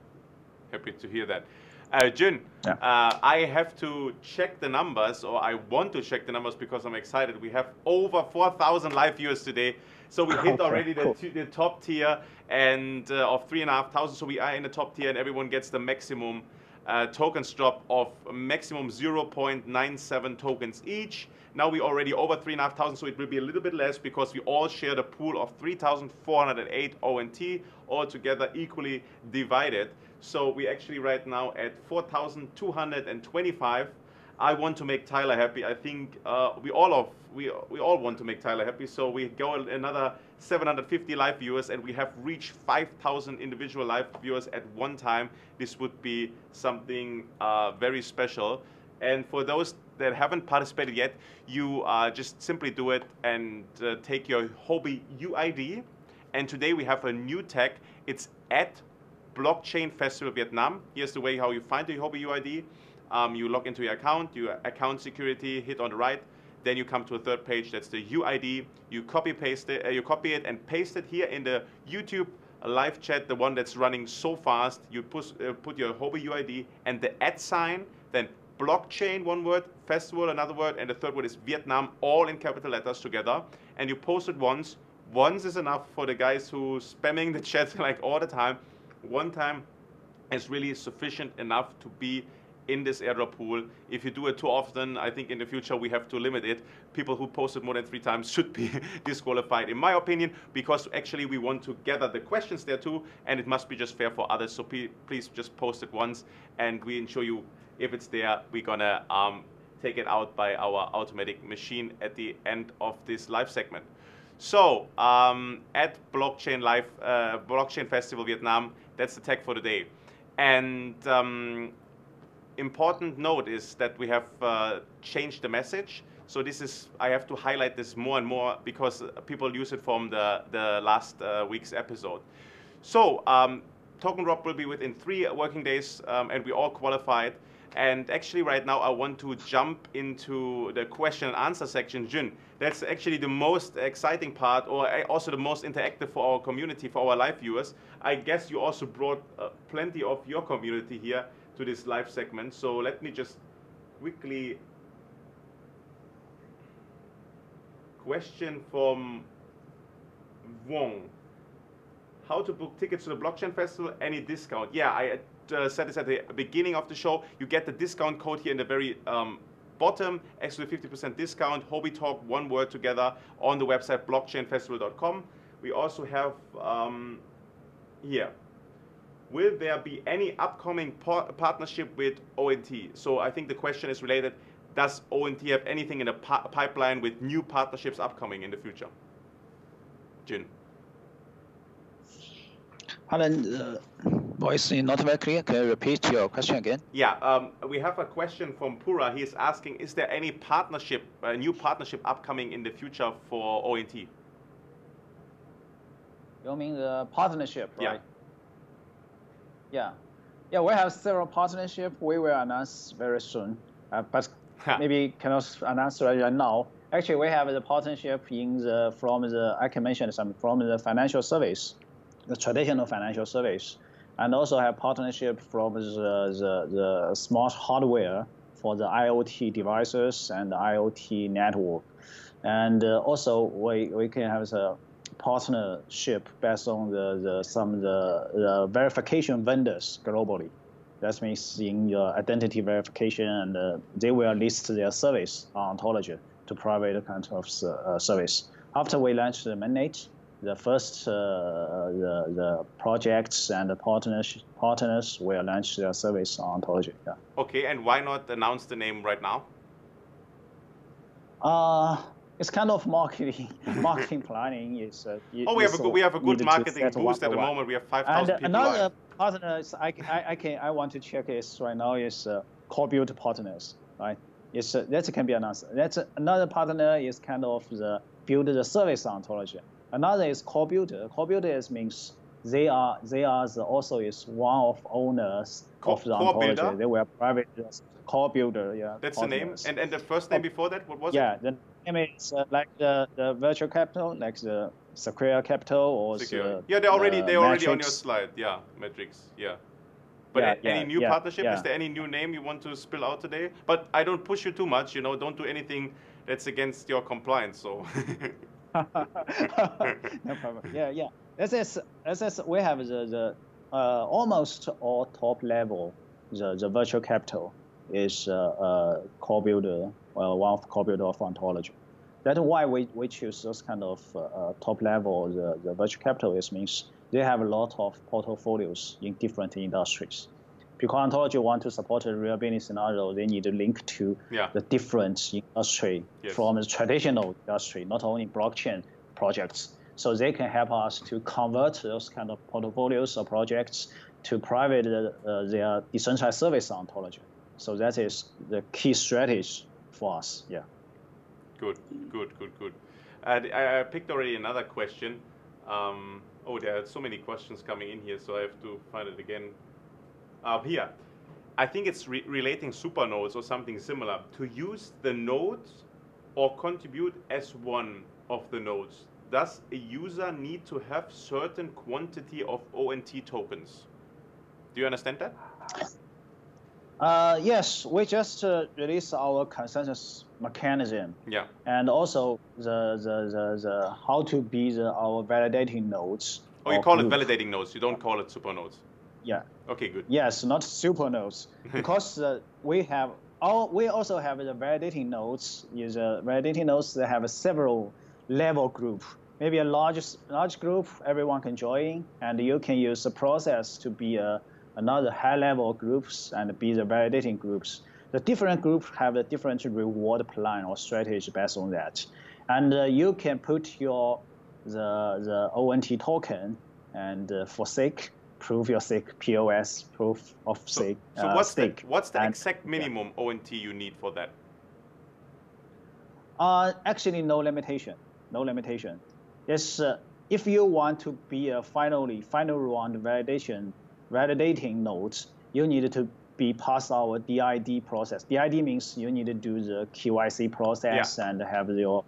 A: happy to hear that. Jun, I have to check the numbers, or I want to check the numbers because I'm excited. We have over 4,000 live viewers today. So we hit already the top tier and of 3,500. So we are in the top tier, and everyone gets the maximum tokens drop of maximum 0.97 tokens each. Now we're already over 3,500, so it will be a little bit less because we all share the pool of 3,408 ONT, all together equally divided. So we actually right now at 4,225. I want to make Tyler happy. I think we all want to make Tyler happy. So we go another 750 live viewers, and we have reached 5,000 individual live viewers at one time. This would be something very special. And for those that haven't participated yet, you just simply do it and take your Hobby UID. And today we have a new tag. It's at Blockchain Festival Vietnam. Here's the way how you find the Hobby UID. You log into your account security, hit on the right. Then you come to a third page. That's the UID. You copy it and paste it here in the YouTube live chat, the one that's running so fast. You put your Hobby UID and the @ then blockchain, one word, festival, another word, and the third word is Vietnam, all in capital letters together. And you post it once. Once is enough for the guys who spamming the chat like all the time. One time is really sufficient enough to be in this airdrop pool. If you do it too often, I think in the future we have to limit it. People who posted more than 3 times should be disqualified, in my opinion, because actually we want to gather the questions there too, and it must be just fair for others. So please just post it once, and we ensure you, if it's there, we're gonna take it out by our automatic machine at the end of this live segment. So at Blockchain Festival Vietnam, that's the tag for the day. And important note is that we have changed the message. So this is, I have to highlight this more and more because people use it from the last week's episode. So token drop will be within 3 working days, and we all qualified. And actually right now I want to jump into the question and answer section. Jun, that's actually the most exciting part, or also the most interactive for our community, for our live viewers. I guess you also brought plenty of your community here to this live segment. So let me just quickly, question from Wong. How to book tickets to the Blockchain Festival, any discount? Yeah, I said this at the beginning of the show. You get the discount code here in the very bottom, actually 50% discount, Hobby Talk, one word together, on the website blockchainfestival.com. We also have here, will there be any upcoming partnership with ONT? So I think the question is related, does ONT have anything in the pipeline with new partnerships upcoming in the future? Jun.
B: Alan, voice is not very clear. Can you repeat your question again?
A: Yeah, we have a question from Pura. He is asking, is there any partnership, new partnership upcoming in the future for ONT?
B: You mean the partnership, right? Yeah, we have several partnerships. We will announce very soon, but maybe cannot announce right now. Actually, we have the partnership I can mention some from the financial service, the traditional financial service, and also have partnership from the smart hardware for the IoT devices and the IoT network. And also we can have a partnership based on the verification vendors globally. That means in your identity verification, and they will list their service on Ontology to provide a kind of service. After we launch the mainnet, the first the projects and the partners will launch their service on Ontology. Yeah.
A: Okay, and why not announce the name right now?
B: It's kind of marketing planning.
A: We have a good marketing boost at the moment. We have 5,000 people.
B: And another partner I want to check is right now is co-build partners, right? That can be announced. That's another partner is kind of the build the service ontology. Another is co-builder. Co-builder means they are also is one of owners of the ontology. They were private co-builder. Yeah.
A: That's partners. The name. And the first name before that, what was it?
B: Yeah, the name is like the virtual capital, like the Secure Capital or
A: yeah, they're already on your slide. Yeah, metrics. Yeah. But any new partnership? Is there any new name you want to spill out today? But I don't push you too much. You know, don't do anything that's against your compliance. So.
B: No problem. Yeah. As we have the almost all top level. The virtual capital is co-builder, one of co-builder of ontology. That's why we choose those kind of top level. The virtual capital means they have a lot of portfolios in different industries. Because ontology want to support a real business scenario, they need to link to the different industry from the traditional industry, not only blockchain projects. So they can help us to convert those kind of portfolios or projects to private their decentralized service ontology. So that is the key strategy for us. Yeah.
A: Good. I picked already another question. There are so many questions coming in here, so I have to find it again. Here, I think it's relating supernodes or something similar. To use the nodes or contribute as one of the nodes, does a user need to have certain quantity of ONT tokens? Do you understand that?
B: Yes, we just released our consensus mechanism.
A: Yeah.
B: And also the how to be our validating nodes. Oh,
A: you call it validating nodes. You don't call it super nodes.
B: Yeah.
A: Okay, good.
B: Yes, not super nodes, because we also have the validating nodes. Validating nodes that have several level group. Maybe a large group everyone can join, and you can use the process to be another high-level groups and be the validating groups. The different groups have a different reward plan or strategy based on that, and you can put the ONT token and for stake, prove your stake, POS, proof of stake.
A: So what's the exact minimum ONT you need for that?
B: Actually, no limitation. No limitation. Yes, if you want to be a final round validating nodes, you need to be past our DID process. DID means you need to do the KYC process and have your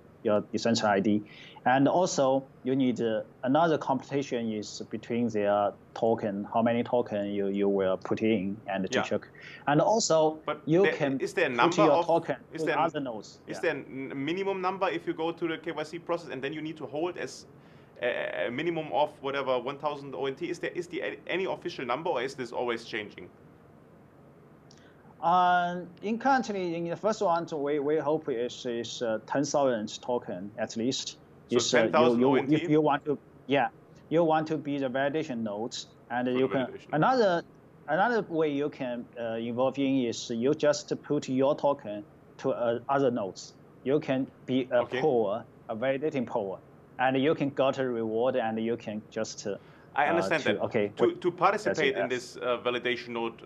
B: decentralized ID. And also, you need another computation is between their token, how many token you will put in and to check. And also,
A: is there a number
B: put your token to other nodes.
A: Is there a minimum number if you go to the KYC process and then you need to hold as a minimum of whatever 1,000 ONT? Is there any official number, or is this always changing?
B: Currently, in the first one, we hope is 10,000 token at least.
A: So 10,000 ONT?
B: If you want to, you want to be the validation nodes, and you can another way you can involve in is you just put your token to other nodes. You can be a pool, a validating pool, and you can get a reward, and you can just.
A: I understand that. Okay. To participate in this validation node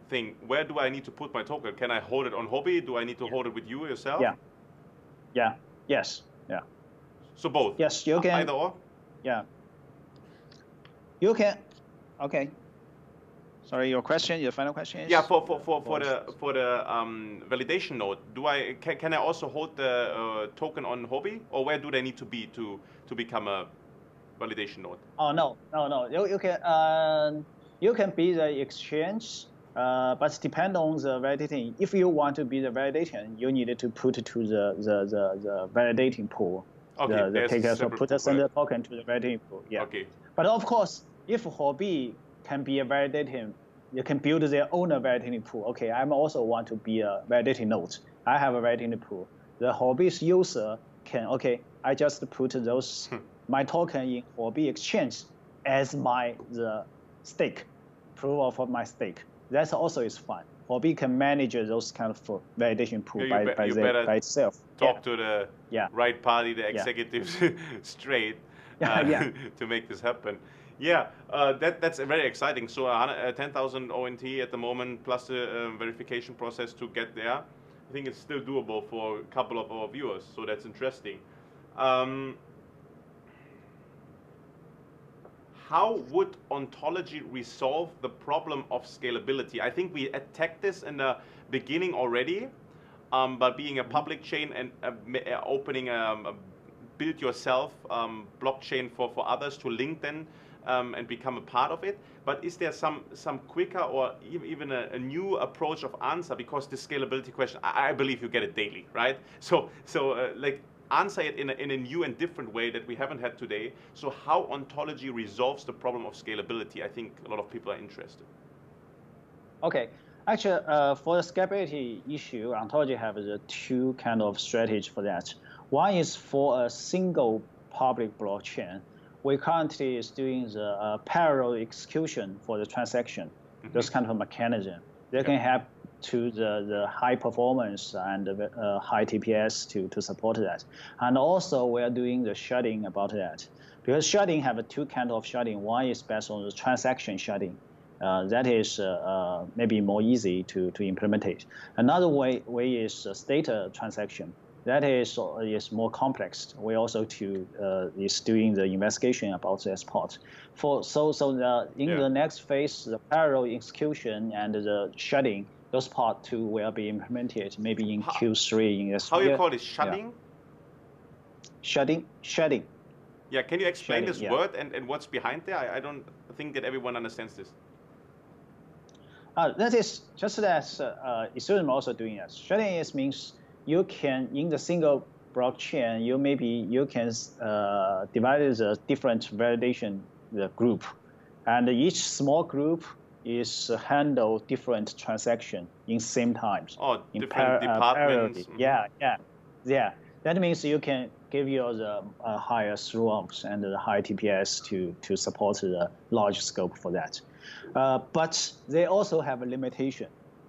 A: thing, where do I need to put my token? Can I hold it on Hobby? Do I need to hold it with you yourself?
B: Yes.
A: So both?
B: Yes, you can.
A: Either or?
B: Yeah. You can. Okay. Sorry, your final question is?
A: Yeah, for the validation node, can I also hold the token on Hobby, or where do they need to be to become a validation node?
B: Oh no. You can be the exchange, but depend on the validating. If you want to be the validation, you need to put to the validating pool. Send the token to the validating pool. Yeah.
A: Okay.
B: But of course, if Hobby can be a validating, you can build their own validating pool. Okay, I also want to be a validating node. I have a validating pool. The Hobby's user can, I just put those my token in Huobi exchange as the stake, proof of my stake. That also is fine. Huobi can manage those kind of validation pool by itself.
A: Talk to the right party, the executives straight to make this happen. Yeah, that's very exciting. So 10,000 ONT at the moment, plus the verification process to get there. I think it's still doable for a couple of our viewers, so that's interesting. How would Ontology resolve the problem of scalability? I think we attacked this in the beginning already, but being a public chain and opening a build yourself blockchain for others to link then and become a part of it. But is there some quicker or even a new approach of answer? Because the scalability question, I believe you get it daily, right? So like answer it in a new and different way that we haven't had today. So how Ontology resolves the problem of scalability, I think a lot of people are interested.
B: Okay, actually, for the scalability issue, Ontology have two kind of strategies for that. One is for a single public blockchain. We currently is doing the parallel execution for the transaction. Those kind of mechanism. They can help to the high performance and high TPS to support that. And also we are doing the sharding about that. Because sharding have two kind of sharding. One is based on the transaction sharding. That is maybe more easy to implement it. Another way is state transaction. That is more complex. We also is doing the investigation about this part. In the next phase, the parallel execution and the sharding, those part too will be implemented maybe in Q3 in this year.
A: How you call it, sharding?
B: Sharding.
A: Yeah, can you explain this word and what's behind there? I don't think that everyone understands this.
B: That is just that Ethereum also doing that. Sharding means you can, in the single blockchain, you can divide the different validation group, and each small group is handle different transaction in same times.
A: Oh, different departments.
B: Yeah. That means you can give you the higher throughput and the high TPS to support the large scope for that. But they also have a limitation.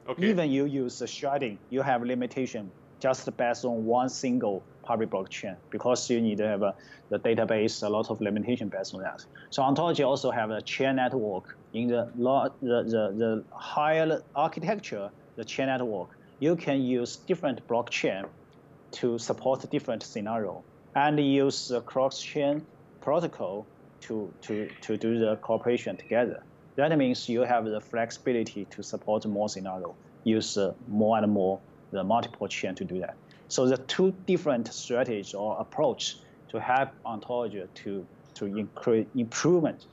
A: Okay.
B: Even you use the sharding, you have limitation just based on one single public blockchain, because you need to have the database, a lot of limitation based on that. So Ontology also have a chain network in the higher architecture, the chain network. You can use different blockchain to support different scenario, and use the cross-chain protocol to do the cooperation together. That means you have the flexibility to support more scenario, use more and more the multiple chain to do that. So the two different strategies or approach to help Ontology to increase improvement,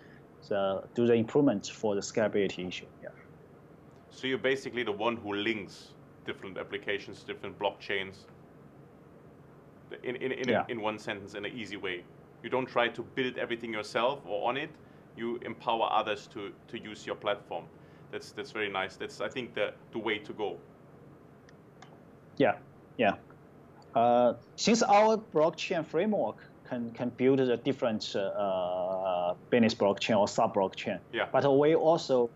B: do the improvement for the scalability issue. Yeah.
A: So you're basically the one who links different applications, different blockchains in one sentence, in an easy way. You don't try to build everything yourself or on it. You empower others to use your platform. That's very nice. That's, I think, the way to go.
B: Yeah. Since our blockchain framework can build the different business blockchain or sub blockchain, but we also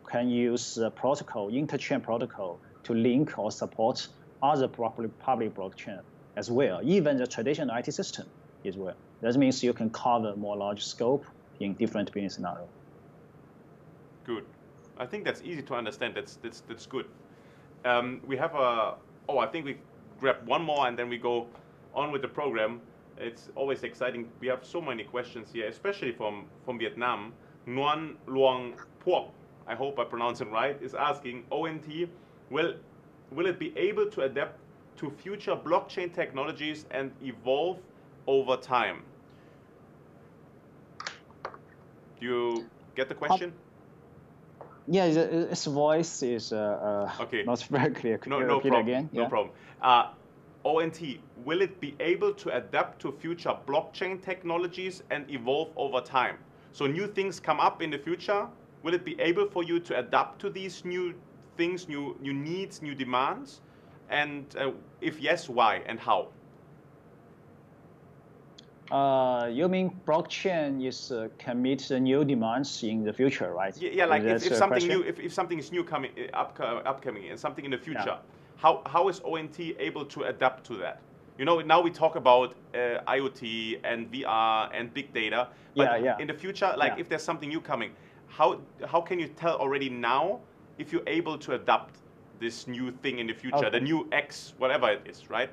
B: can use the protocol, interchain protocol, to link or support other public blockchain as well, even the traditional IT system as well. That means you can cover more large scope in different business scenarios.
A: Good. I think that's easy to understand. That's good. We have I think we grab one more and then we go on with the program. It's always exciting. We have so many questions here, especially from Vietnam. Nguyen Luong Phuoc, I hope I pronounce it right, is asking, ONT, will it be able to adapt to future blockchain technologies and evolve over time? Do you get the question?
B: Yeah, its voice is
A: okay.
B: Not very clear.
A: No problem. Again? No problem. ONT, will it be able to adapt to future blockchain technologies and evolve over time? So new things come up in the future. Will it be able for you to adapt to these new things, new needs, new demands? And if yes, why and how?
B: You mean blockchain is can meet the new demands in the future, right?
A: Yeah, like if something
B: question?
A: new, if something is new coming upcoming and something in the future, how is ONT able to adapt to that? You know, now we talk about IoT and VR and big data, but in the future, like if there's something new coming, how can you tell already now if you're able to adapt this new thing in the future, the new X, whatever it is, right?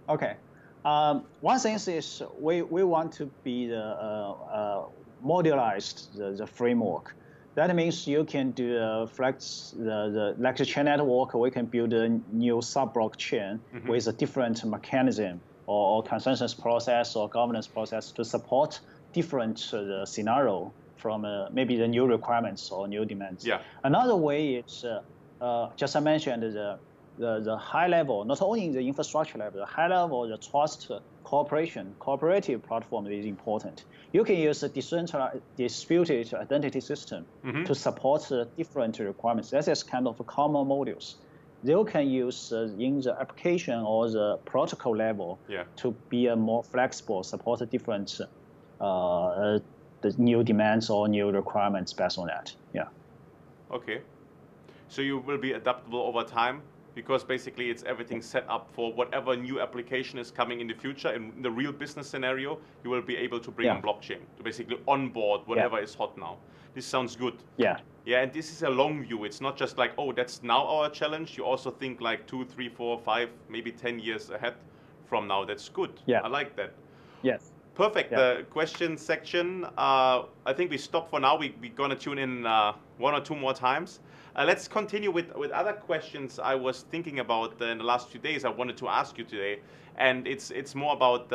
B: Okay. One thing is we want to be the modularized the framework. That means you can do flex like the chain network. We can build a new sub-blockchain with a different mechanism or consensus process or governance process to support different scenario from maybe the new requirements or new demands.
A: Yeah.
B: Another way is just I mentioned the high level, not only in the infrastructure level, the high level, the trust cooperation, cooperative platform is important. You can use a decentralized distributed identity system to support different requirements. That is kind of common modules. You can use in the application or the protocol level to be more flexible, support different the new demands or new requirements based on that. Yeah.
A: Okay. So you will be adaptable over time, because basically it's everything set up for whatever new application is coming in the future. In the real business scenario, you will be able to bring on blockchain to basically onboard whatever is hot now. This sounds good.
B: Yeah.
A: Yeah, and this is a long view. It's not just like, oh, that's now our challenge. You also think like 2, 3, 4, 5, maybe 10 years ahead from now. That's good.
B: Yeah.
A: I like that.
B: Yes.
A: Perfect.
B: Yeah.
A: The question section, I think we stop for now. We're going to tune in 1 or 2 more times. Let's continue with other questions I was thinking about in the last few days. I wanted to ask you today, and it's more about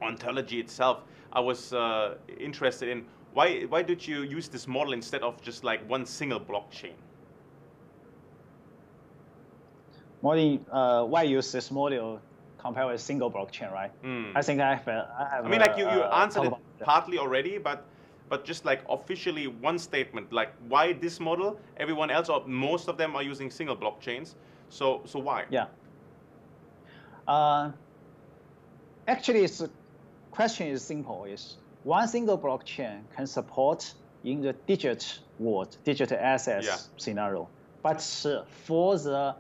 A: ontology itself. I was interested in why did you use this model instead of just like one single blockchain?
B: Why use this model compared with single blockchain, right? I think I have.
A: I mean, like you answered it partly already, but just like officially one statement, like why this model? Everyone else or most of them are using single blockchains. So why?
B: Yeah. Actually, the question is simple. Is one single blockchain can support in the digital world, digital assets scenario, but for the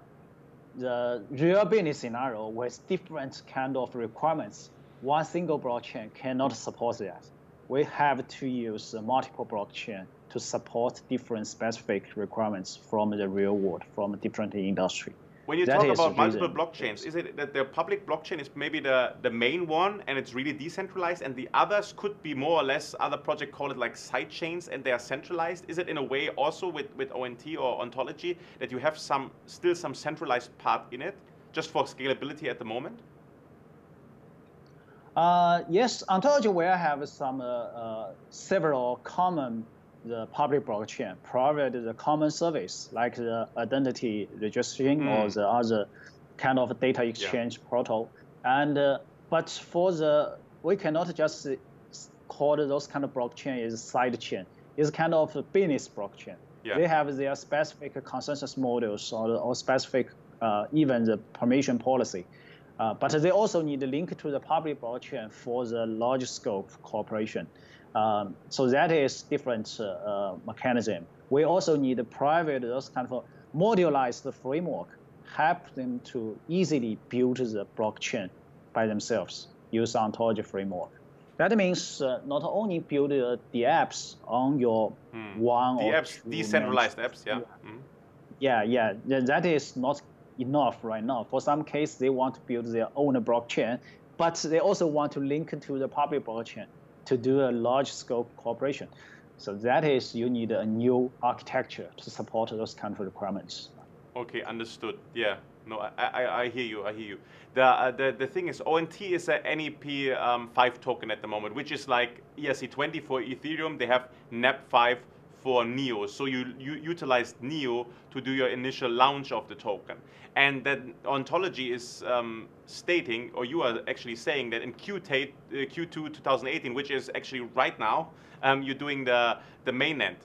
B: real business scenario with different kind of requirements, one single blockchain cannot support that. We have to use multiple blockchain to support different specific requirements from the real world, from different industry.
A: When you talk about multiple blockchains, is it that the public blockchain is maybe the main one and it's really decentralized, and the others could be more or less, other projects call it like side chains, and they are centralized? Is it in a way also with ONT or ontology that you have still some centralized part in it, just for scalability at the moment?
B: Yes, ontology will have some several common public blockchain provide the common service like the identity registering or the other kind of data exchange protocol. And but for we cannot just call those kind of blockchain is side chain. It's kind of a business blockchain. Yeah. They have their specific consensus models or specific even the permission policy. But they also need a link to the public blockchain for the large scope cooperation. So that is different mechanism. We also need a private, those kind of modularized framework, help them to easily build the blockchain by themselves, use ontology framework. That means not only build the apps on your one or
A: apps,
B: two
A: decentralized apps, yeah.
B: Yeah. That is not enough right now. For some case, they want to build their own blockchain, but they also want to link to the public blockchain to do a large scope cooperation. So that is, you need a new architecture to support those kind of requirements.
A: Okay, understood. Yeah, no, I hear you. I hear you. The thing is, ONT is a NEP5 token at the moment, which is like ERC20 for Ethereum. They have NEP5 for NEO. So you utilize NEO to do your initial launch of the token. And then ontology is stating, or you are actually saying that in Q2 2018, which is actually right now, you're doing the mainnet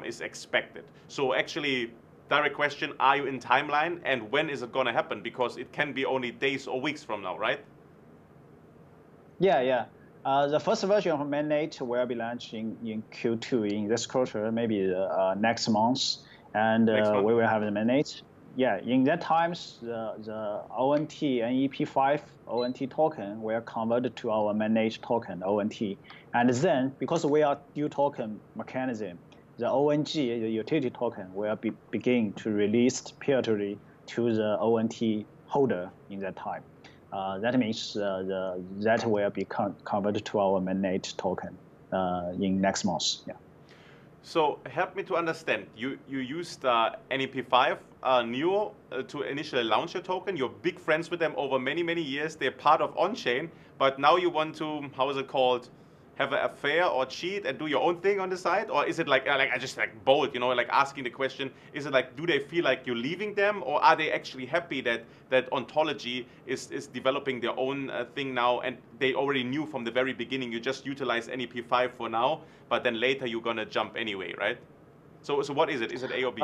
A: is expected. So actually, direct question, are you in timeline, and when is it going to happen? Because it can be only days or weeks from now, right?
B: Yeah. The first version of mainnet will be launching in Q2 in this quarter, maybe next month, and we will have the mainnet. Yeah, in that times, the ONT NEP5 ONT token will convert to our mainnet token ONT, and then because we are dual token mechanism, the ONG, the utility token, will begin to release peer-to-peer to the ONT holder in that time. That means that will be converted to our mainnet token in next month. Yeah.
A: So help me to understand. You used NEP5 Neo to initially launch your token. You're big friends with them over many years. They're part of on-chain, but now you want to, how is it called, have an affair or cheat and do your own thing on the side? Or is it like I just like bold, you know, like asking the question, is it like, do they feel like you're leaving them, or are they actually happy that Ontology is developing their own thing now, and they already knew from the very beginning you just utilize NEP5 for now, but then later you're gonna jump anyway, right? So what is it? Is it A or B?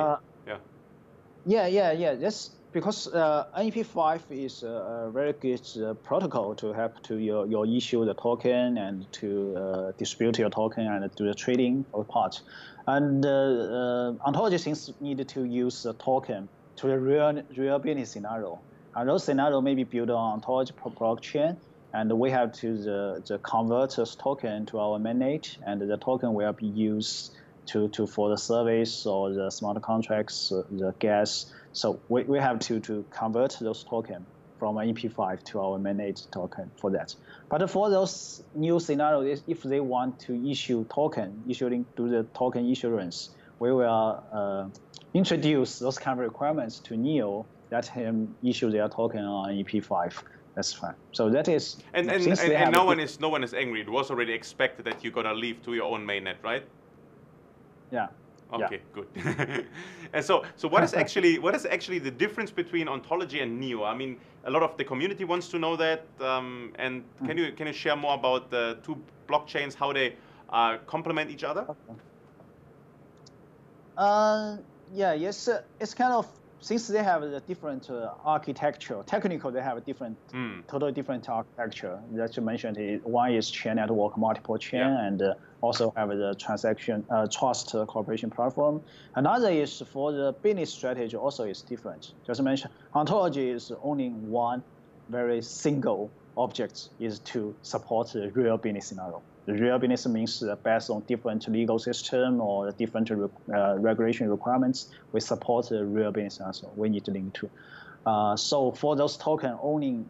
B: Yeah. That's because NEP5 is a very good protocol to help to your issue the token and to distribute your token and do the trading of part. And Ontology things need to use the token to the real business scenario. And those scenario may be built on Ontology blockchain, and we have to convert this token to our mainnet, and the token will be used for the service or the smart contracts, the gas. So we have to convert those tokens from NEP5 to our mainnet token for that. But for those new scenarios, if they want to issue token, do the token issuance, we will introduce those kind of requirements to Neo, let him issue their token on NEP5. That's fine. So that is
A: and no one is angry. It was already expected that you're gonna leave to your own mainnet, right?
B: Yeah.
A: Okay, good. And so what is actually the difference between Ontology and Neo? I mean, a lot of the community wants to know that. And can you share more about the two blockchains, how they complement each other?
B: Yes. It's kind of, since they have a different architecture, technical, they have a different, totally different architecture. That you mentioned, one is chain network, multiple chain, and also have the transaction trust cooperation platform. Another is for the business strategy, also is different. Just mentioned, Ontology is only one very single object is to support the real business scenario. The real business means based on different legal system or different regulation requirements, we support the real business also. We need to link to. So for those token owning,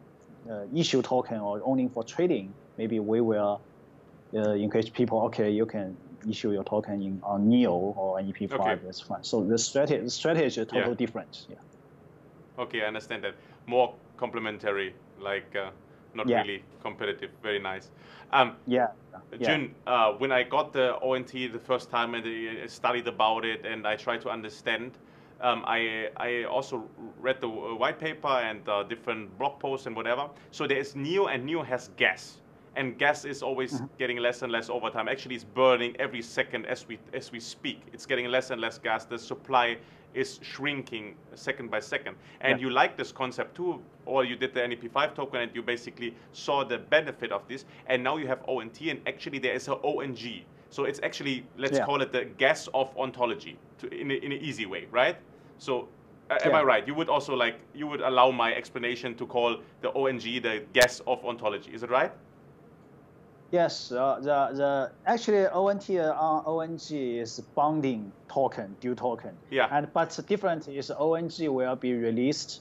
B: issue token or owning for trading, maybe we will encourage people, okay, you can issue your token on Neo or NEP5, okay. That's fine. So the strategy is totally different. Yeah.
A: Okay, I understand that. More complementary, like not really competitive. Very nice. Jun, when I got the ONT the first time and I studied about it and I tried to understand, I also read the white paper and different blog posts and whatever. So there is Neo, and Neo has gas. And gas is always getting less and less over time. Actually, it's burning every second as we speak. It's getting less and less gas. The supply is shrinking second by second. And you like this concept too, or you did the NEP5 token and you basically saw the benefit of this. And now you have ONT, and actually there is an ONG. So it's actually, let's call it the gas of Ontology in an easy way, right? So am I right? You would also you would allow my explanation to call the ONG the gas of Ontology. Is it right?
B: Yes, actually ONG is bonding token, dual token.
A: Yeah.
B: But different is ONG will be released,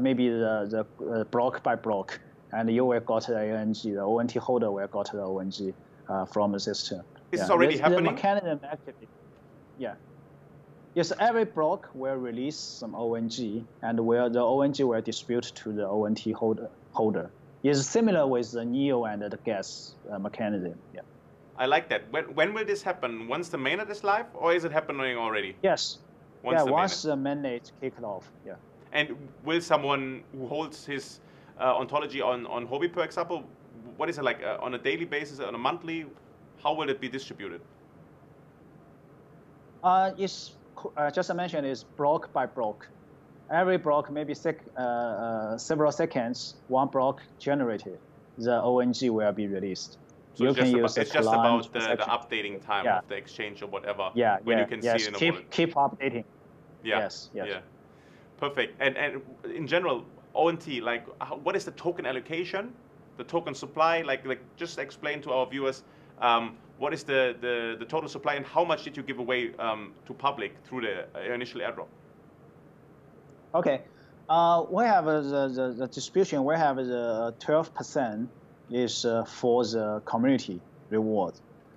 B: maybe the block by block, and you will got the ONG. The ONT holder will got the ONG from the system.
A: Is this already happening?
B: The mechanism actually. Yeah. Yes, every block will release some ONG, and where the ONG will distribute to the ONT holder. Is similar with the Neo and the gas mechanism. Yeah.
A: I like that. When will this happen? Once the mainnet is live, or is it happening already?
B: Yes. Once the mainnet kicked off. Yeah.
A: And will someone who holds his Ontology on Huobi, for example, what is it like on a daily basis, on a monthly? How will it be distributed?
B: It's just I mentioned is block by block. Every block maybe several seconds, one block generated. the ONG will be released.
A: So it's just about the updating time of the exchange or whatever.
B: Yeah,
A: when you can see it in a wallet.
B: Keep updating.
A: Yeah.
B: Yes.
A: Yeah. Perfect. And in general, ONT, like, what is the token allocation, the token supply? Like just explain to our viewers what is the total supply and how much did you give away to public through the initial airdrop?
B: Okay. We have the distribution. We have the 12% is for the community reward.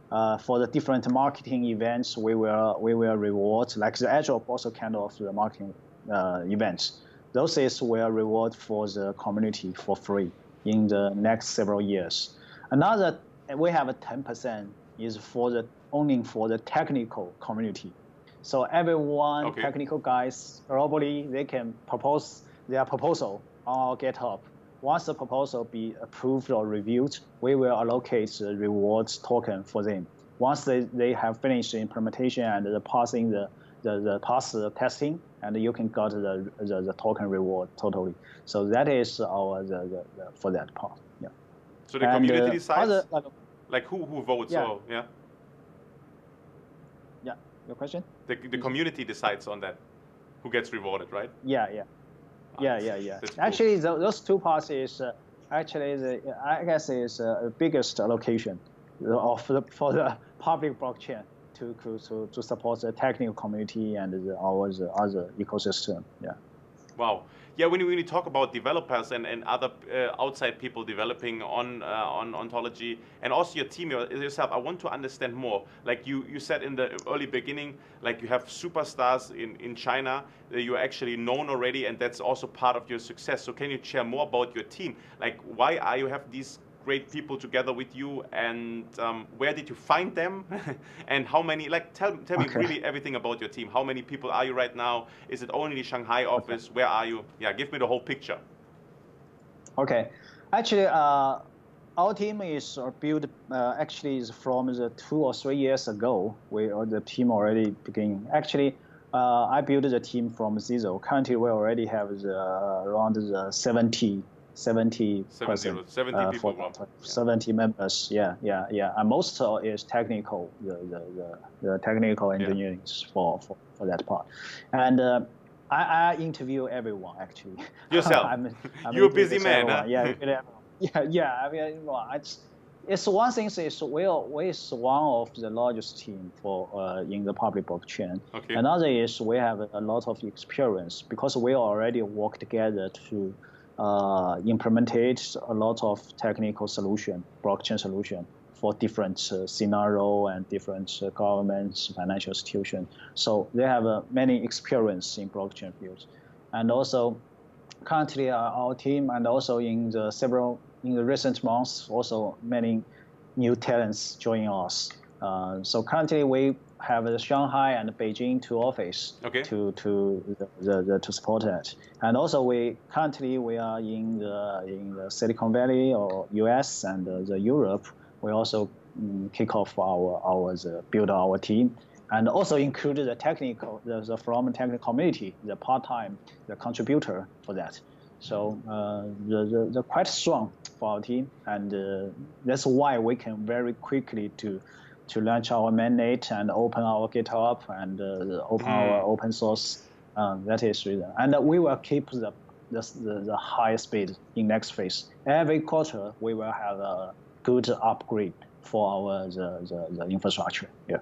B: For the different marketing events, we will reward, like the airdrop also kind of the marketing events. Those is will reward for the community for free in the next several years. Another, we have a 10% is only for the technical community. So everyone, technical guys, globally, they can propose their proposal on our GitHub. Once the proposal be approved or reviewed, we will allocate the rewards token for them. Once they have finished the implementation and passing the pass testing, and you can get the token reward totally. So that is our for that part. Yeah.
A: So the community decides, like who votes?
B: Yeah.
A: Or, yeah.
B: Yeah. Your question?
A: The community decides on that, who gets rewarded, right?
B: Yeah. Actually, cool. Those two parts is actually I guess is the biggest allocation for the public blockchain to support the technical community and the other ecosystem. Yeah.
A: Wow. Yeah, when you talk about developers and other outside people developing on Ontology, and also your team yourself, I want to understand more. Like you said in the early beginning, like you have superstars in China, you're actually known already, and that's also part of your success. So can you share more about your team? Like why are you have these great people together with you, and where did you find them? And how many, like tell me really everything about your team. How many people are you right now? Is it only the Shanghai office? Where are you? Yeah, give me the whole picture.
B: Okay, actually our team is built actually is from the 2 or 3 years ago. The team already began. Actually, I built the team from zero. Currently, we already have around the 70 people, 70 members. Yeah. And most is technical, the technical engineering for that part. And I interview everyone actually.
A: Yourself? You're a busy man, huh?
B: Yeah. I mean, it's one thing is we're one of the largest team for in the public blockchain.
A: Okay.
B: Another is we have a lot of experience because we already work together to implemented a lot of technical solution, blockchain solution for different scenario and different governments, financial institutions. So they have many experience in blockchain fields. And also currently our team and also in the recent months, also many new talents join us. So currently we have the Shanghai and Beijing two office to support that, and also we are in the Silicon Valley or US and the Europe. We also kick off build our team, and also include the technical from technical community, the part-time contributor for that. So they're quite strong for our team, and that's why we can very quickly to launch our mainnet and open our GitHub and open our open source. That is reason. And we will keep the high speed in next phase. Every quarter we will have a good upgrade for our the infrastructure. Yeah.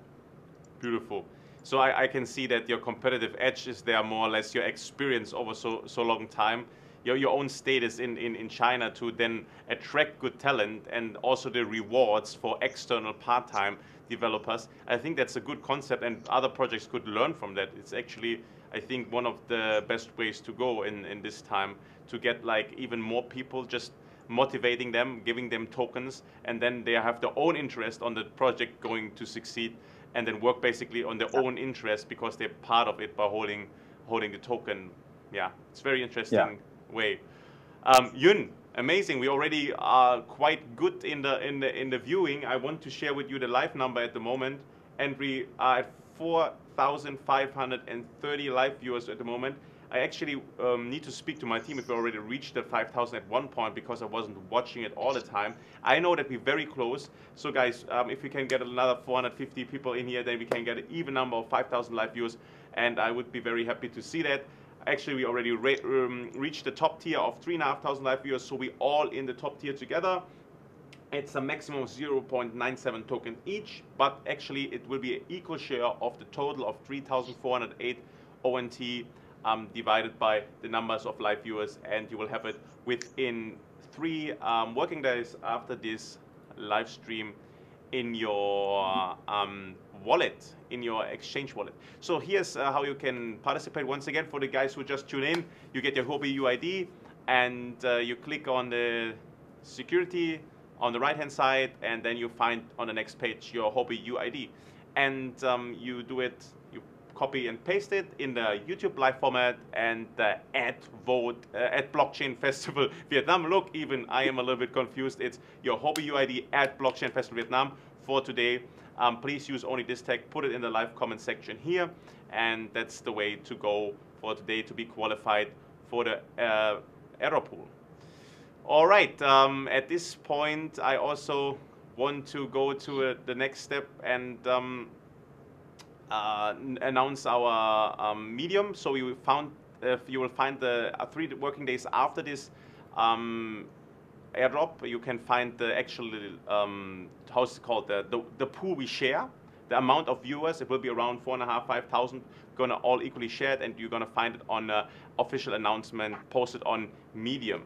A: Beautiful. So I can see that your competitive edge is there more or less your experience over so long time. Your own status in China to then attract good talent, and also the rewards for external part-time developers. I think that's a good concept, and other projects could learn from that. It's actually, I think, one of the best ways to go in this time, to get like even more people, just motivating them, giving them tokens, and then they have their own interest on the project going to succeed, and then work basically on their own interest because they're part of it by holding the token. Yeah, it's very interesting way. Yun, amazing. We already are quite good in the viewing. I want to share with you the live number at the moment, and we are at 4,530 live viewers at the moment. I actually need to speak to my team if we already reached the 5,000 at one point, because I wasn't watching it all the time. I know that we're very close. So guys, if we can get another 450 people in here, then we can get an even number of 5,000 live viewers, and I would be very happy to see that. Actually, we already reached the top tier of 3,500 live viewers, so we're all in the top tier together. It's a maximum of 0.97 tokens each, but actually it will be an equal share of the total of 3,408 ONT divided by the numbers of live viewers, and you will have it within 3 working days after this live stream in your wallet, in your exchange wallet. So here's how you can participate. Once again, for the guys who just tune in, you get your Huobi UID, and you click on the security on the right hand side, and then you find on the next page your Huobi UID, and you do it, you copy and paste it in the YouTube live format, and the @vote @blockchain festival Vietnam. Look, even I am a little bit confused. It's your Huobi UID @blockchain festival Vietnam for today. Please use only this tag, put it in the live comment section here, and that's the way to go for today to be qualified for the airdrop pool. All right, at this point, I also want to go to the next step and announce our medium. So you will find the 3 working days after this airdrop, you can find the actual, how's it called, the pool we share, the amount of viewers. It will be around 4,500, 5,000, gonna all equally shared, and you're gonna find it on an official announcement posted on Medium.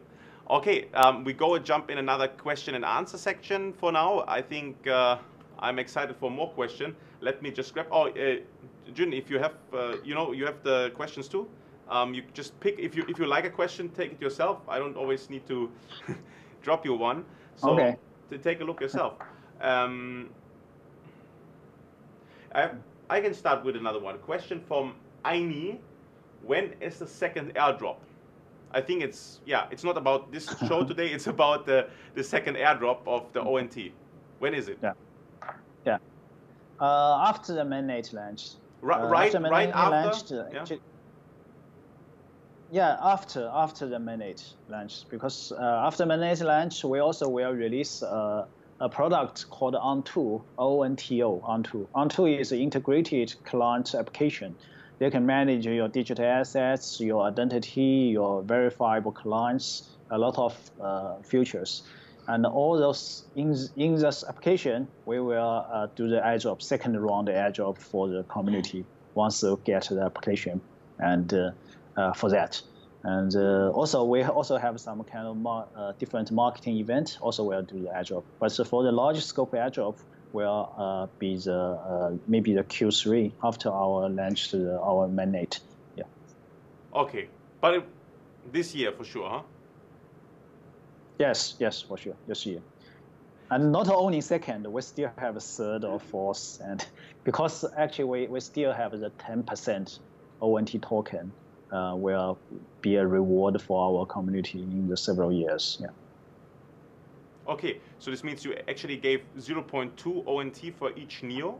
A: Okay, we go and jump in another question and answer section for now. I think I'm excited for more questions. Let me just grab, Jun, if you have, you have the questions too. You just pick, if you like a question, take it yourself. I don't always need to drop you one. So
B: okay.
A: To take a look yourself. I can start with another one. Question from Aini. When is the second airdrop? I think it's not about this show today. It's about the second airdrop of the ONT. When is it?
B: Yeah. After the mainnet launch.
A: Right after.
B: Launched, after the mainnet launch, because after mainnet launch, we also will release a product called Onto, ONTO. Onto is an integrated client application. They can manage your digital assets, your identity, your verifiable clients, a lot of features. And all those, in this application, we will do the airdrop, second round airdrop for the community once they get the application, and for that. And also, we also have some kind of different marketing event, also we'll do the airdrop. But for the large scope airdrop, will be maybe the Q3 after our launch our mainnet. Yeah.
A: Okay, but this year for sure, huh?
B: Yes, for sure, this year. And not only second, we still have a third or fourth, and because actually we still have the 10% ONT token will be a reward for our community in the several years. Yeah.
A: Okay, so this means you actually gave 0.2 ONT for each NEO,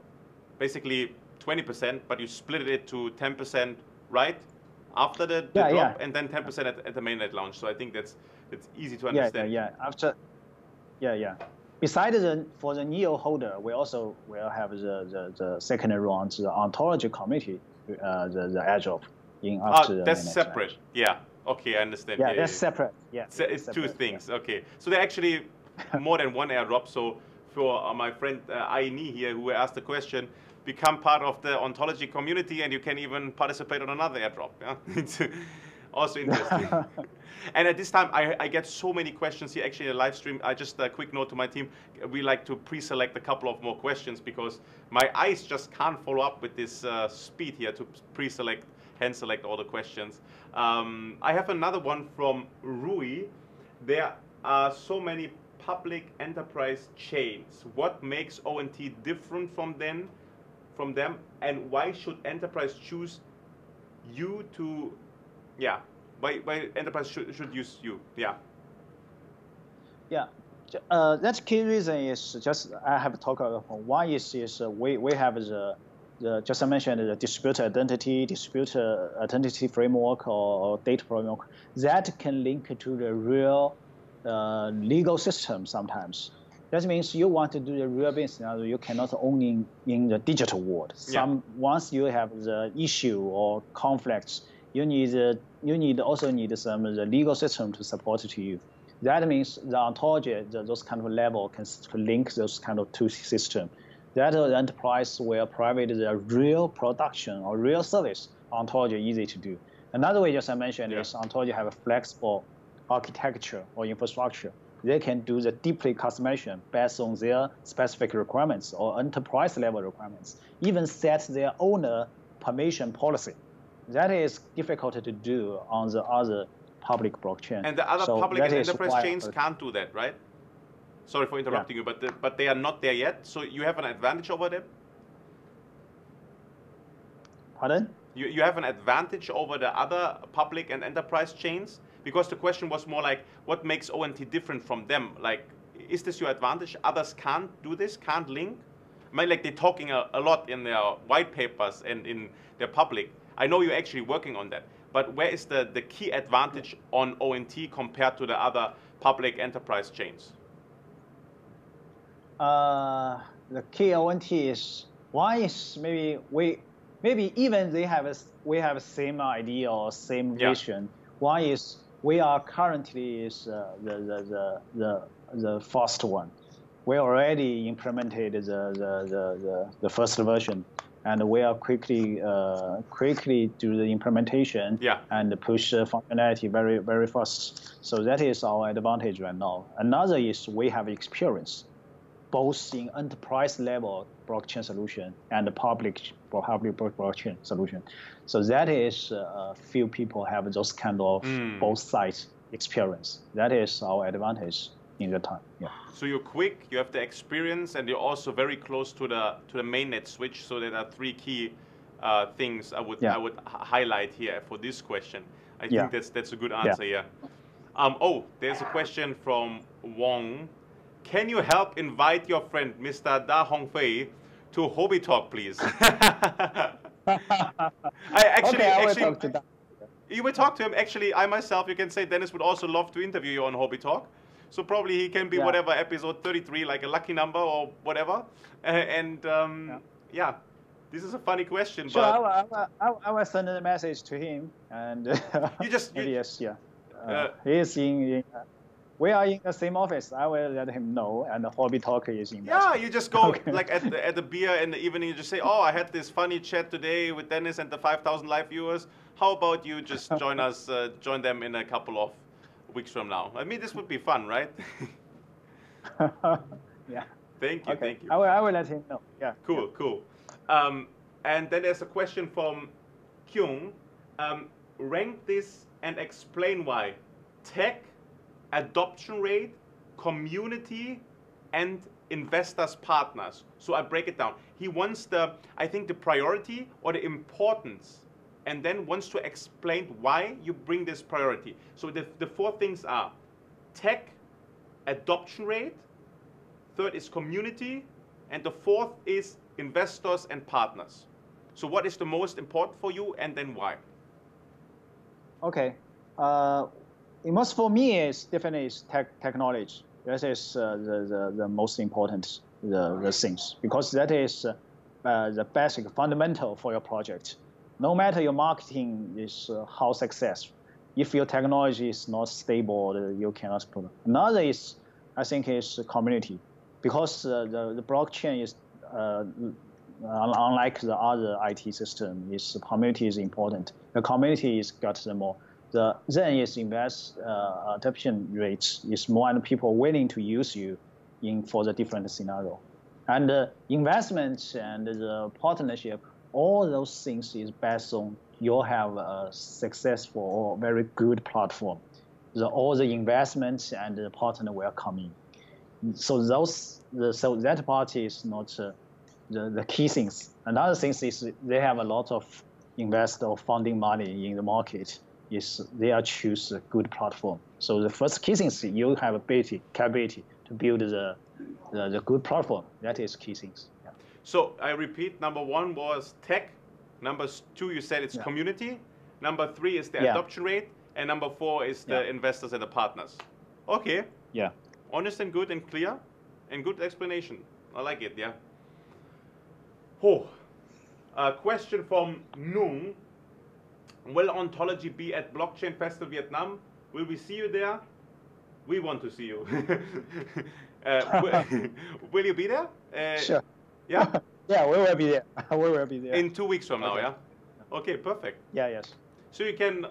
A: basically 20%, but you split it to 10%, right? After the drop, and then 10% at the mainnet launch. So I think that's easy to understand.
B: After, Besides for the NEO holder, we also will have the second round, the ontology community, the airdrop in after.
A: That's separate. Launch. Yeah. Okay, I understand.
B: Yeah, that's separate. Yeah.
A: It's separate, 2 things. Yeah. Okay, so they're actually more than one airdrop. So for my friend Aini here, who asked the question, become part of the ontology community, and you can even participate on another airdrop. Yeah? It's also interesting. And at this time, I get so many questions here. Actually, in the live stream, just a quick note to my team, we like to pre-select a couple of more questions because my eyes just can't follow up with this speed here to pre-select, hand select all the questions. I have another one from Rui. There are so many public enterprise chains. What makes ONT different from them, and why should enterprise choose you to, why enterprise should use you?
B: That key reason is just I have talked about. One is we have just I mentioned the distributed identity framework or data framework that can link to the real legal system sometimes. That means you want to do the real business scenario, you cannot only in the digital world. Once you have the issue or conflicts, you also need some the legal system to support it to you. That means the ontology, those kind of level can link those kind of two systems. That the enterprise will provide the real production or real service ontology easy to do. Another way, just I mentioned, is ontology have a flexible architecture or infrastructure. They can do the deeply customization based on their specific requirements or enterprise level requirements, even set their own permission policy. That is difficult to do on the other public blockchain.
A: And the other public and enterprise chains can't do that, right? Sorry for interrupting you, but they are not there yet, so you have an advantage over them?
B: Pardon?
A: You have an advantage over the other public and enterprise chains? Because the question was more like, what makes ONT different from them? Like, is this your advantage? Others can't do this, can't link? I mean, like they're talking a lot in their white papers and in their public. I know you're actually working on that, but where is the key advantage on ONT compared to the other public enterprise chains?
B: The key ONT is, one is maybe even we have the same idea or same vision. One is we are currently the first one. We already implemented the first version, and we are quickly do the implementation and push the functionality very fast. So that is our advantage right now. Another is we have experience both in enterprise level blockchain solution and the public blockchain solution. So that is few people have those kind of both sides experience. That is our advantage in the time.
A: So you're quick, you have the experience, and you're also very close to the mainnet switch. So there are three key things I would highlight here for this question. I think that's a good answer here. Oh, there's a question from Wong. Can you help invite your friend, Mr. Da Hongfei, to Hobby Talk, please? I will talk to that. You will talk to him. Actually, I myself, you can say Dennis would also love to interview you on Hobby Talk. So probably he can be whatever, episode 33, like a lucky number or whatever. This is a funny question.
B: Sure,
A: but
B: I will send a message to him. And
A: you just...
B: he is in... We are in the same office. I will let him know, and the Hobby Talk is in there.
A: Yeah, you just go like at the beer in the evening. You just say, "Oh, I had this funny chat today with Dennis and the 5,000 live viewers. How about you just join us? Join them in a couple of weeks from now." I mean, this would be fun, right?
B: Yeah.
A: Thank you. Thank you.
B: I will let him know. Yeah.
A: Cool. And then there's a question from Kyung. Rank this and explain why. Tech, adoption rate, community, and investors partners. So I break it down. He wants I think the priority or the importance, and then wants to explain why you bring this priority. So the four things are tech, adoption rate, third is community, and the fourth is investors and partners. So what is the most important for you, and then why?
B: Okay. Most for me is definitely technology. That is the most important the things, because that is the basic fundamental for your project. No matter your marketing is how successful, if your technology is not stable, you cannot put. Another is, I think, is community, because the blockchain is unlike the other IT system. The community is important. The community is got the more. Then is adoption rates is more, and people willing to use you for the different scenario. And investment and the partnership, all those things is based on you have a successful or very good platform. All the investments and the partner will come in. So that part is not the key things. Another thing is they have a lot of investor or funding money in the market. They are choose a good platform. So the first key thing is you have capability to build the good platform. That is key things. Yeah.
A: So I repeat, number 1 was tech. Number 2, you said it's
B: Yeah.
A: community. Number 3 is the
B: Yeah.
A: adoption rate. And number 4 is the investors and the partners. Okay.
B: Yeah.
A: Honest and good and clear and good explanation. I like it, yeah. Oh, a question from Nung. Will Ontology be at Blockchain Festival Vietnam? Will we see you there? We want to see you. Will you be there?
B: Sure.
A: Yeah?
B: Yeah, we will be there. We will be there.
A: In 2 weeks from now,
B: Okay.
A: yeah? Okay, perfect.
B: Yeah, yes.
A: So you can,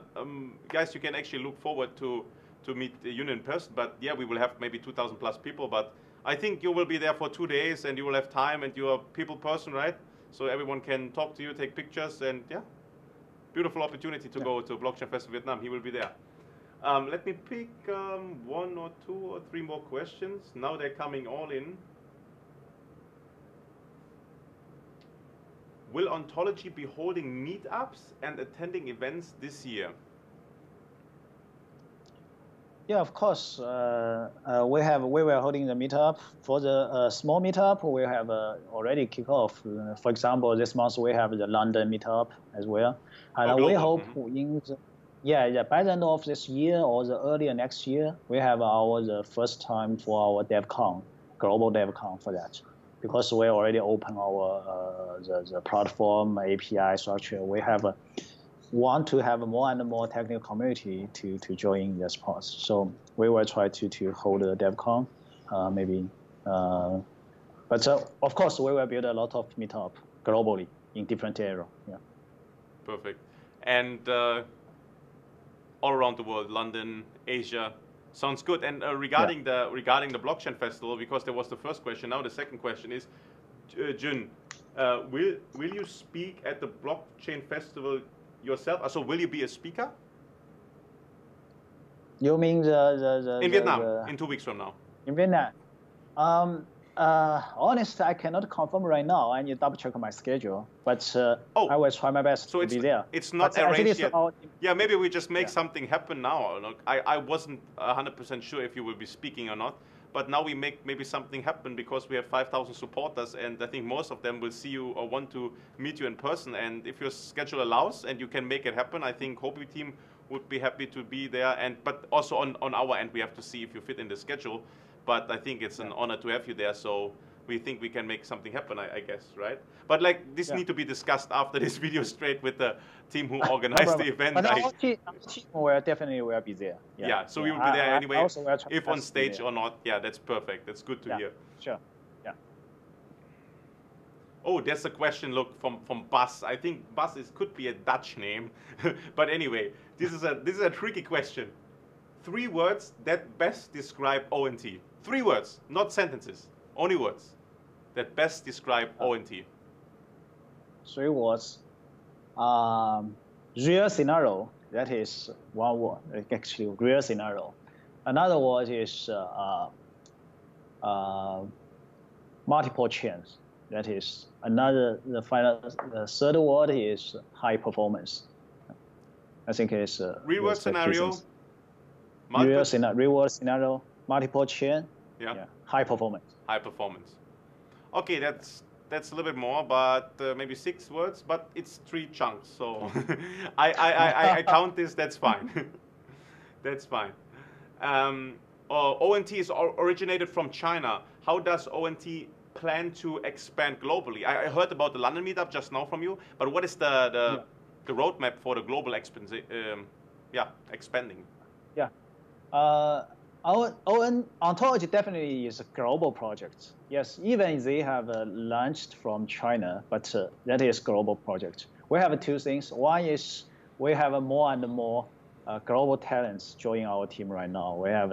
A: guys, you can actually look forward to meet you in person. But yeah, we will have maybe 2,000 plus people. But I think you will be there for 2 days and you will have time and you are a people person, right? So everyone can talk to you, take pictures, and yeah, beautiful opportunity to go to Blockchain Festival Vietnam. He will be there. Let me pick 1 or 2 or 3 more questions. Now they're coming all in. Will Ontology be holding meetups and attending events this year?
B: Yeah, of course. We were holding the meetup. For the small meetup, we have already kicked off. For example, this month we have the London meetup as well. And we hope in the, by the end of this year or the earlier next year, we have the first time for our DevCon, global DevCon for that. Because we already open our the platform API structure, we want to have more and more technical community to join the sports. So we will try to hold a DevCon, maybe. But of course, we will build a lot of meetup globally in different areas. Yeah.
A: Perfect. And all around the world, London, Asia. Sounds good. And regarding the blockchain festival, because there was the first question, now the second question is, Jun, will you speak at the blockchain festival yourself? So will you be a speaker?
B: You mean
A: in Vietnam in 2 weeks from now?
B: In Vietnam. Honestly, I cannot confirm right now. I need to double check my schedule, but I will try my best to be there.
A: It's not arranged yet. Yeah, maybe we just make something happen now. I wasn't 100% sure if you will be speaking or not, but now we make maybe something happen because we have 5,000 supporters, and I think most of them will see you or want to meet you in person. And if your schedule allows and you can make it happen, I think Hobby team would be happy to be there. But also on our end, we have to see if you fit in the schedule. But I think it's an honor to have you there, so we think we can make something happen, I guess, right? But like this need to be discussed after this video straight with the team who organized the event.
B: But our team will definitely be there.
A: Yeah, so we will be there anyway, if on stage or not. Yeah, that's perfect. That's good to hear.
B: Sure. Yeah.
A: Oh, there's a question. Look, from Bas. I think Bas could be a Dutch name, but anyway, this is a tricky question. 3 words that best describe ONT. 3 words, not sentences, only words that best describe ONT.
B: 3 words. Real scenario, that is 1 word, actually, real scenario. Another word is multiple chains. That is another, the third word is high performance. I think it's
A: real world scenario.
B: Real world scenario, multiple chain, high performance.
A: High performance. Okay, that's a little bit more, but maybe 6 words, but it's 3 chunks. So I count this. That's fine. That's fine. ONT is originated from China. How does ONT plan to expand globally? I heard about the London meetup just now from you, but what is the roadmap for the global expanding?
B: Yeah. Our Ontology definitely is a global project. Yes, even they have launched from China, but that is global project. We have 2 things. One is we have more and more global talents joining our team right now. We have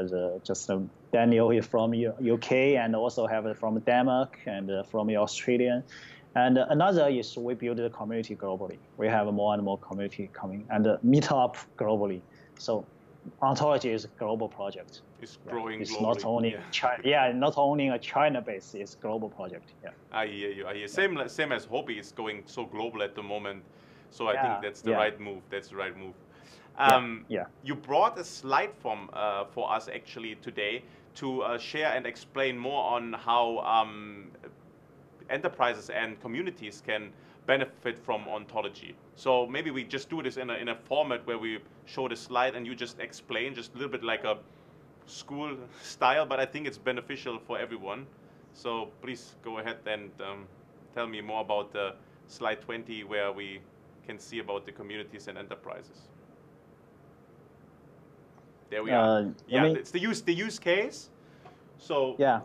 B: Daniel is from UK and also have from Denmark and from Australia. And another is we build the community globally. We have more and more community coming and meet up globally. So Ontology is a global project.
A: It's growing
B: it's
A: globally.
B: Not only China, not only a China-based, it's a global project. Yeah.
A: I hear you. I hear. Same as Hobby is going so global at the moment. So I think that's the right move. That's the right move. You brought a slide for us actually today to share and explain more on how enterprises and communities can benefit from ontology. So maybe we just do this in a format where we show the slide and you just explain, just a little bit like a school style, but I think it's beneficial for everyone. So please go ahead and tell me more about the slide 20 where we can see about the communities and enterprises. There we are. Yeah, it's the use case. So
B: yeah,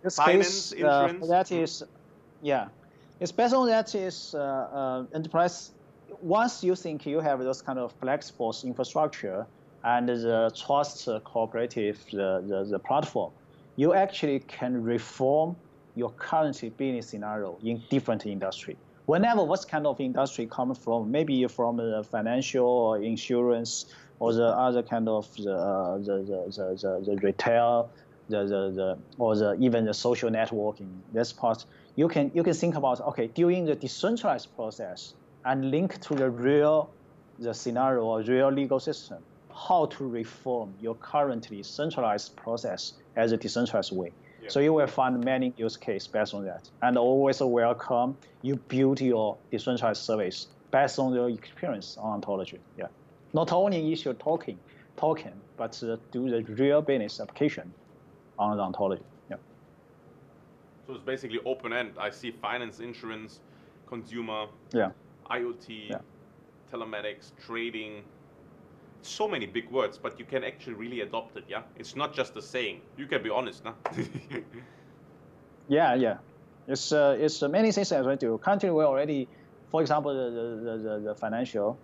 B: this
A: finance,
B: case,
A: insurance.
B: that is, yeah, it's based on that is enterprise. Once you think you have those kind of flexible infrastructure and the trust cooperative, the platform, you actually can reform your current business scenario in different industry. Whenever what kind of industry comes from, maybe from the financial or insurance or the other kind of the retail, or even the social networking. This part you can think about. Okay, during the decentralized process and link to the scenario or real legal system, how to reform your currently centralized process as a decentralized way. Yeah. So you will find many use cases based on that, and always welcome you build your decentralized service based on your experience on ontology. Yeah, not only issue token, but do the real business application on the ontology. Yeah.
A: So it's basically open end. I see finance, insurance, consumer,
B: yeah,
A: IoT,
B: yeah,
A: telematics, trading. So many big words, but you can actually really adopt it. Yeah, it's not just a saying. You can be honest, no?
B: yeah. It's many things as we do. Currently, we already, for example, the financial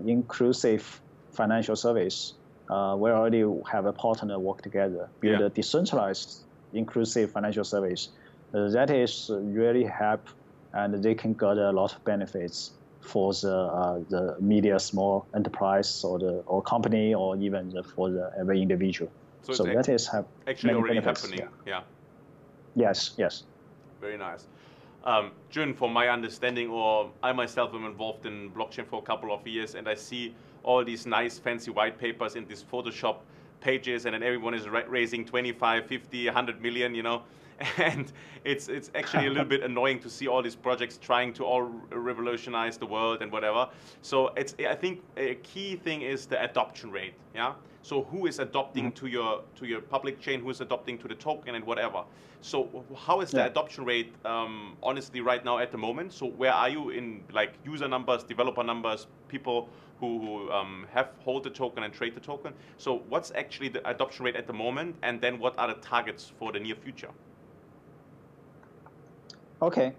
B: inclusive financial service. We already have a partner work together, build a decentralized inclusive financial service. That is really help, and they can get a lot of benefits for the media small enterprise or company or even for every individual. So that is
A: actually already
B: benefits.
A: Happening. Yeah.
B: Yes.
A: Very nice. Jun, from my understanding, or I myself am involved in blockchain for a couple of years, and I see all these nice fancy white papers in these Photoshop pages, and then everyone is raising 25, 50, 100 million, you know. And it's actually a little bit annoying to see all these projects trying to all revolutionize the world and whatever. So I think a key thing is the adoption rate. Yeah. So who is adopting to your public chain? Who is adopting to the token and whatever? So how is the adoption rate honestly right now at the moment? So where are you in like user numbers, developer numbers, people who hold the token and trade the token? So what's actually the adoption rate at the moment, and then what are the targets for the near future?
B: Okay.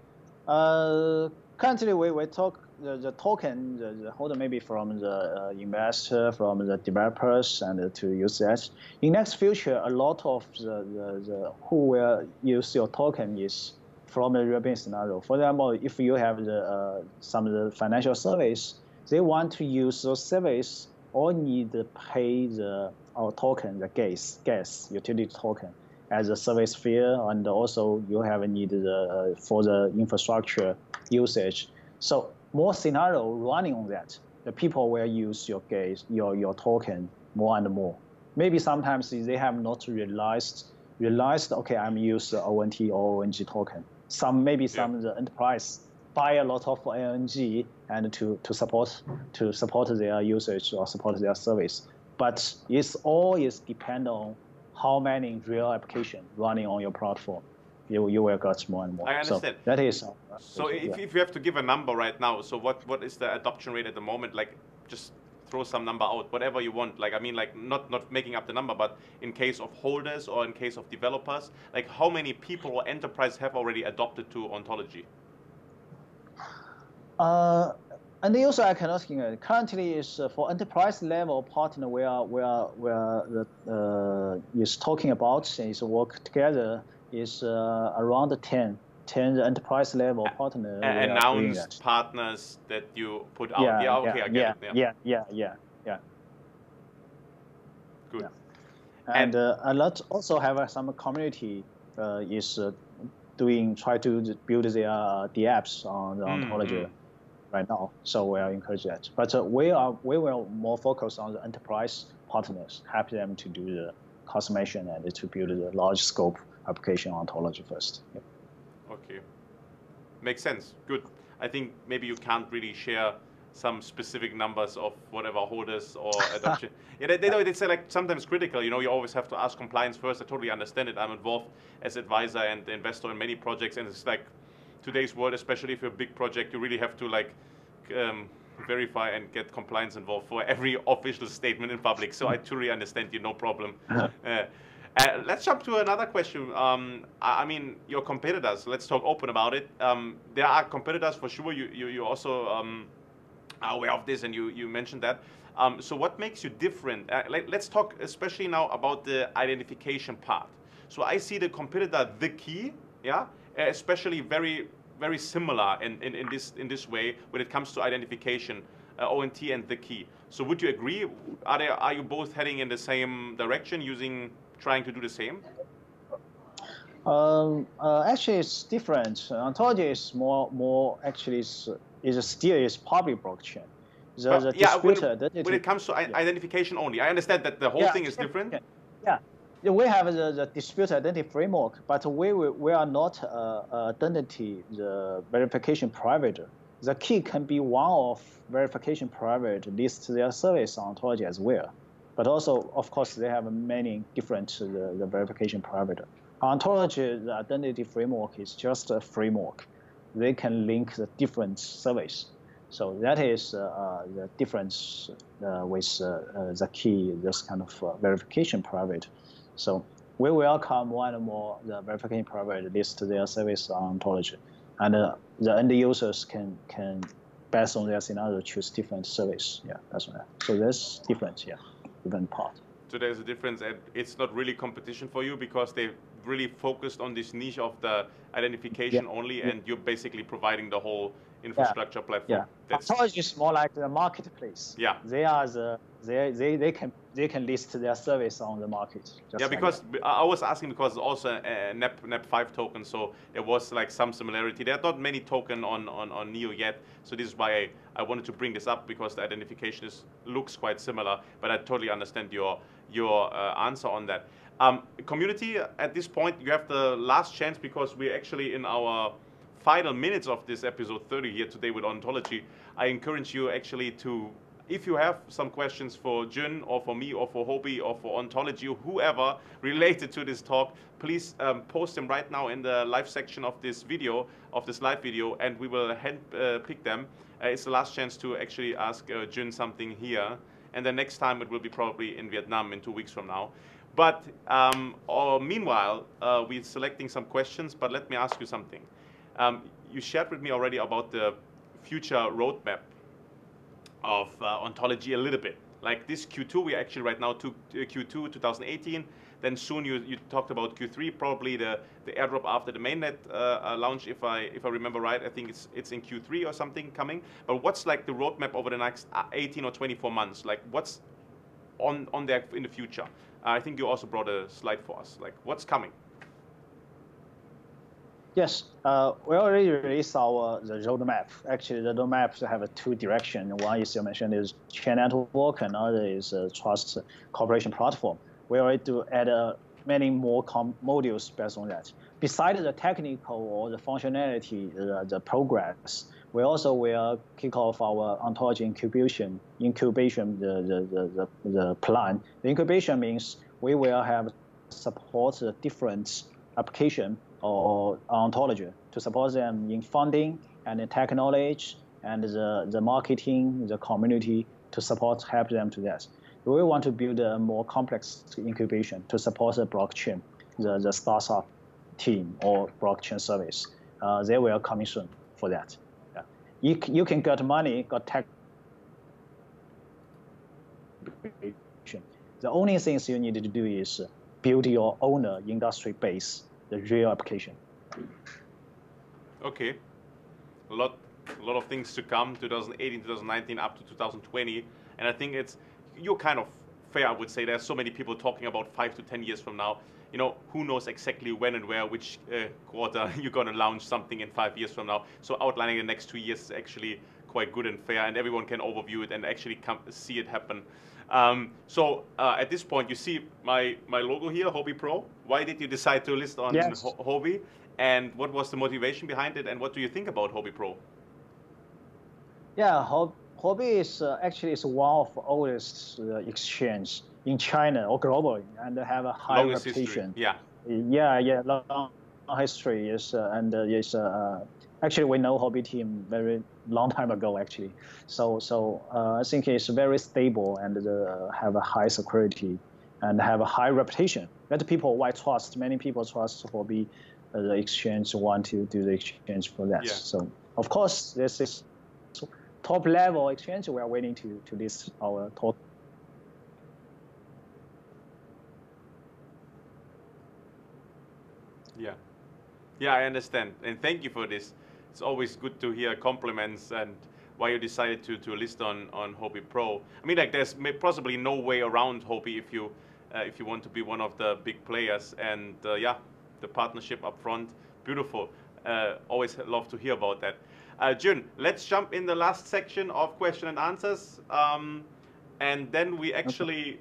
B: Currently, we talk the token, the holder maybe from the investor, from the developers, and to use that. In next future, a lot of the who will use your token is from the real business scenario. For example, if you have some of the financial service, they want to use those service or need to pay our token, the gas utility token, as a service fee, and also you have a need for the infrastructure usage. So more scenario running on that, the people will use your gas, your token more and more. Maybe sometimes they have not realized. Okay, I'm use ONT or ONG token. Maybe some of the enterprise buy a lot of ONG and to support their usage or support their service. But it's always depend on how many real application running on your platform. You will get more and more.
A: I understand.
B: So that is.
A: So if you have to give a number right now, so what is the adoption rate at the moment? Like, just throw some number out, whatever you want. Like, I mean, like not making up the number, but in case of holders or in case of developers, like how many people or enterprise have already adopted to ontology?
B: And also I can ask you, currently is for enterprise level partner we is talking about is work together is around 10 enterprise level partner.
A: Announced partners that you put out. I get it.
B: Yeah.
A: Good.
B: Yeah. And a lot also have some community is try to build their apps on the ontology right now, so we are encourage that. But we will more focus on the enterprise partners, help them to do the customization and to build the large scope application ontology first. Yeah.
A: Okay, makes sense. Good. I think maybe you can't really share some specific numbers of whatever holders or adoption. Yeah, they know it's like sometimes critical. You know, you always have to ask compliance first. I totally understand it. I'm involved as advisor and investor in many projects, and it's like today's world, especially if you're a big project, you really have to like verify and get compliance involved for every official statement in public. So I truly understand you, no problem. Let's jump to another question. I mean, your competitors, let's talk open about it. There are competitors for sure. You also are aware of this, and you mentioned that. So what makes you different? Let's talk especially now about the identification part. So I see the competitor, the key, yeah, especially very similar in this way when it comes to identification, ONT and the key. So would you agree? Are you both heading in the same direction, trying to do the same?
B: Actually, it's different. Ontology is more actually is public blockchain. The distributed
A: when it comes to identification only, I understand that the whole thing is different.
B: Yeah, we have the distributed identity framework, but we are not identity the verification provider. The key can be one of verification provider list their service on Ontology as well. But also, of course, they have many different the verification provider. Ontology, the identity framework is just a framework. They can link the different service. So that is the difference with the key, this kind of verification provider. So we welcome more and more the verification provider list their service on Ontology. And the end users can based on their scenario, choose different service. Yeah, that's right. So that's different, yeah. Part.
A: So there's a difference, and it's not really competition for you because they really focused on this niche of the identification only, and you're basically providing the whole infrastructure platform.
B: Yeah, Ontology is more like the marketplace.
A: Yeah,
B: they are they can list their service on the market.
A: Yeah, because I was asking because it's also a NEP5 token, so there was like some similarity. There are not many tokens on Neo yet, so this is why I wanted to bring this up, because the identification looks quite similar. But I totally understand your answer on that. Community, at this point, you have the last chance, because we're actually in our final minutes of this episode 30 here today with Ontology. I encourage you actually to, if you have some questions for Jun or for me or for Hobie or for Ontology or whoever related to this talk, please post them right now in the live section of this video, of this live video, and we will hand pick them. It's the last chance to actually ask Jun something here, and the next time it will be probably in Vietnam in 2 weeks from now. But meanwhile, we're selecting some questions, but let me ask you something. You shared with me already about the future roadmap of Ontology a little bit. Like this Q2, we actually right now to Q2 2018. Then soon you talked about Q3, probably the airdrop after the mainnet launch, if I remember right. I think it's in Q3 or something coming. But what's like the roadmap over the next 18 or 24 months? Like what's on there in the future? I think you also brought a slide for us. Like what's coming?
B: Yes, we already released the roadmap. Actually, the roadmaps have two directions. One is you mentioned is chain network, and another is trust cooperation platform. We already do add many more modules based on that. Besides the technical or the functionality, the progress, we also will kick off our Ontology incubation the plan. The incubation means we will have support the different application or Ontology to support them in funding and the tech knowledge and the marketing, the community to help them to that. We want to build a more complex incubation to support the blockchain, the startup team or blockchain service. They will come soon for that. Yeah. You can get money, got tech. The only things you need to do is build your own industry base, the real application.
A: Okay, a lot of things to come, 2018, 2019, up to 2020, and I think you're kind of fair, I would say. There's so many people talking about 5 to 10 years from now. You know, who knows exactly when and where, which quarter you're going to launch something in 5 years from now. So outlining the next 2 years is actually quite good and fair, and everyone can overview it and actually see it happen. So at this point, you see my logo here, Hobie Pro. Why did you decide to list on Hobie? and what was the motivation behind it, and what do you think about Hobby Pro?
B: Yeah, Hobby is actually is one of the oldest exchange in China or globally, and have a high
A: Longest
B: reputation.
A: History.
B: Yeah, long history is actually we know Hobby team very long time ago actually. So I think it's very stable and have a high security and have a high reputation. That people why trust. Many people trust Hobby the exchange, want to do the exchange for that.
A: Yeah.
B: So of course this is top level exchange. We are waiting to list our top.
A: Yeah, I understand, and thank you for this. It's always good to hear compliments and why you decided to list on Hobby Pro. I mean, like there's possibly no way around Hobby if you want to be one of the big players. And yeah, the partnership up front, beautiful. Always love to hear about that. Jun, let's jump in the last section of question and answers, and then we actually,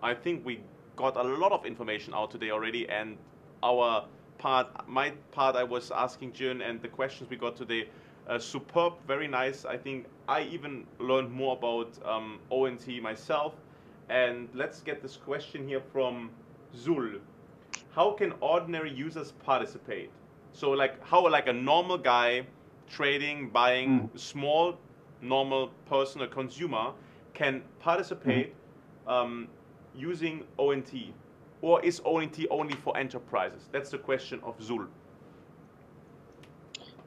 A: I think we got a lot of information out today already, and my part, I was asking Jun, and the questions we got today, superb, very nice. I think I even learned more about ONT myself. And let's get this question here from Zul. How can ordinary users participate? So like how like a normal guy trading, buying, small, normal personal consumer can participate using ONT? Or is ONT only for enterprises? That's the question of Zul.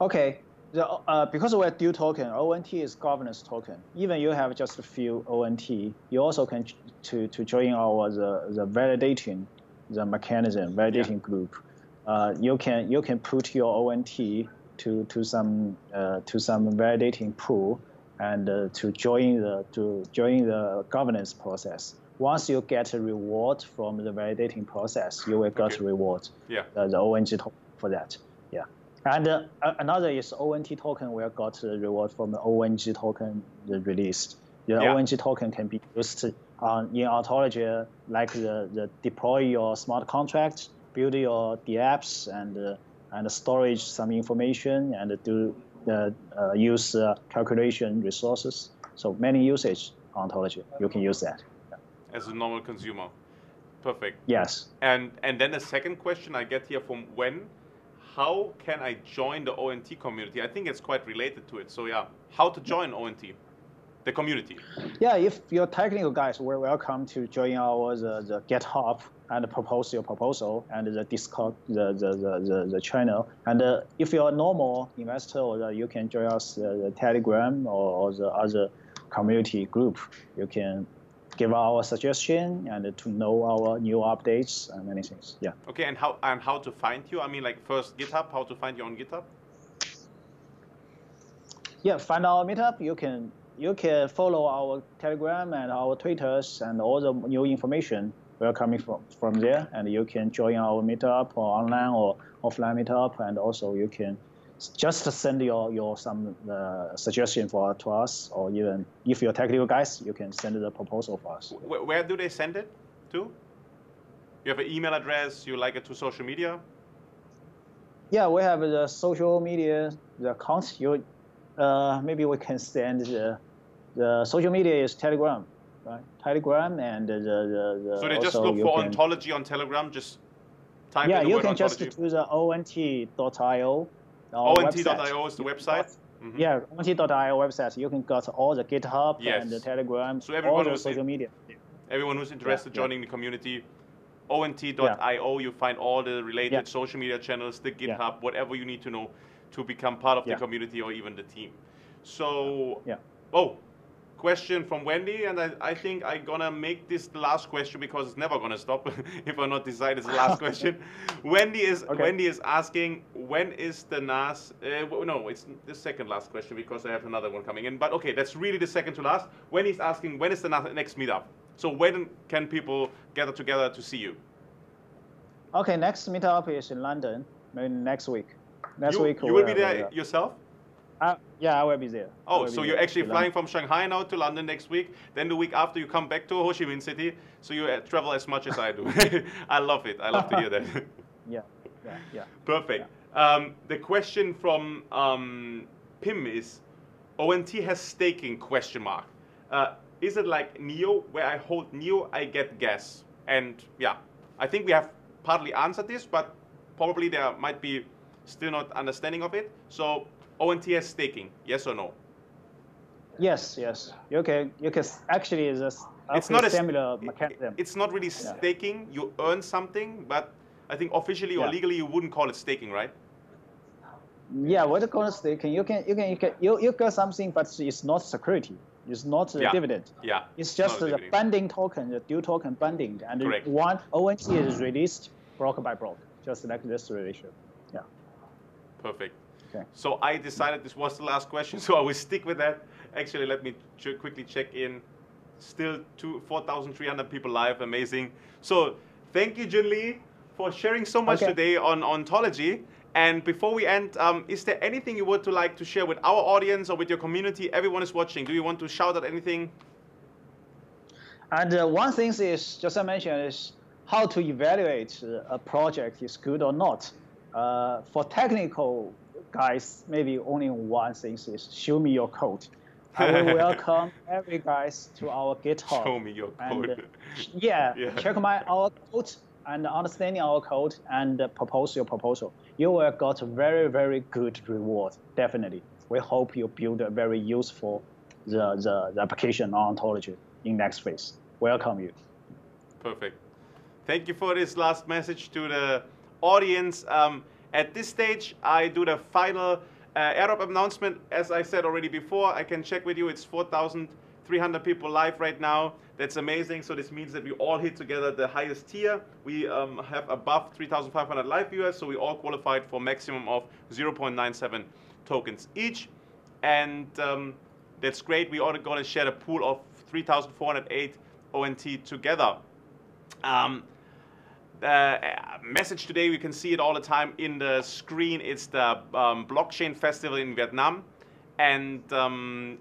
B: Okay, because we're dual token, ONT is governance token. Even you have just a few ONT, you also can to join our the validating the mechanism validating group. You can put your ONT to some validating pool and to join the governance process. Once you get a reward from the validating process, you will get a reward. The ONT token for that. Yeah. And another is ONT token. We got the reward from the ONG token released. The ONG token can be used in ontology, like the deploy your smart contract, build your dApps, and storage some information, and do use calculation resources. So many usage ontology. You can use that.
A: As a normal consumer. Perfect.
B: Yes.
A: And then the second question I get here from Wen, how can I join the ONT community? I think it's quite related to it. So yeah, how to join ONT, the community?
B: Yeah, if you're technical guys, we're welcome to join our the GitHub and propose your proposal and the Discord, the channel. And if you're a normal investor, or you can join us the Telegram or the other community group. You can give our suggestion and to know our new updates and many things. Yeah.
A: Okay, and how to find you? I mean, like first GitHub, how to find you on GitHub?
B: Yeah, find our meetup. You can follow our Telegram and our Twitters and all the new information will coming from there. And you can join our meetup or online or offline meetup, and also you can just send your some suggestion to us, or even if you're technical guys, you can send the proposal for us.
A: Where do they send it to? You have an email address, you like it to social media?
B: Yeah, we have the social media, the account. Maybe we can send the social media is Telegram, right? Telegram and the
A: So they just look for ontology on Telegram, just type in the word ontology?
B: Yeah, you can just do the ont.io.
A: ont.io is the website?
B: Yeah, ont.io website. You can get all the GitHub and the Telegram,
A: so everyone
B: all the social media.
A: Everyone who's interested joining the community, ont.io, you find all the related social media channels, the GitHub, whatever you need to know to become part of the community or even the team. So, question from Wendy, and I think I'm gonna make this the last question because it's never gonna stop if I not decide it's the last question. Wendy is asking, when is the NAS? No, it's the second last question because I have another one coming in. But okay, that's really the second to last. Wendy's asking, when is the next meetup? So when can people gather together to see you?
B: Okay, next meetup is in London, maybe next week. Next week.
A: You will be there yourself?
B: Yeah, I will be there.
A: Oh, so you're actually flying from Shanghai now to London next week. Then the week after you come back to Ho Chi Minh City. So you travel as much as I do. I love it. I love to hear that.
B: Yeah, Yeah.
A: Perfect.
B: Yeah.
A: The question from Pim is, ONT has staking, question mark. Is it like NEO, where I hold NEO, I get gas? And yeah, I think we have partly answered this, but probably there might be still not understanding of it. So ONT has staking, yes or no?
B: Yes. You can actually
A: It's not a
B: similar mechanism.
A: It's not really staking. You earn something, but I think officially or legally you wouldn't call it staking, right?
B: Yeah, what you call staking? You get something, but it's not security. It's not a dividend.
A: Yeah.
B: It's just the binding token, the dual token binding, and one ONT is released block by block, just like this relation. Yeah.
A: Perfect.
B: Okay.
A: So I decided this was the last question, so I will stick with that. Actually, let me quickly check in. Still 4,300 people live, amazing. So thank you, Junli, for sharing so much today on ontology. And before we end, is there anything you would like to share with our audience or with your community? Everyone is watching. Do you want to shout out anything?
B: And one thing is, just I mentioned, is how to evaluate a project is good or not. For technical guys, maybe only one thing is show me your code. I will welcome every guys to our GitHub.
A: Show me your code.
B: And, check our code and understanding our code and propose your proposal. You will get very, very good reward, definitely. We hope you build a very useful the application on ontology in next phase. Welcome you.
A: Perfect. Thank you for this last message to the audience. At this stage, I do the final airdrop announcement. As I said already before, I can check with you. It's 4,300 people live right now. That's amazing. So this means that we all hit together the highest tier. We have above 3,500 live viewers, so we all qualified for maximum of 0.97 tokens each. And that's great. We are going to share a pool of 3,408 ONT together. The message today, we can see it all the time in the screen. It's the blockchain festival in Vietnam. And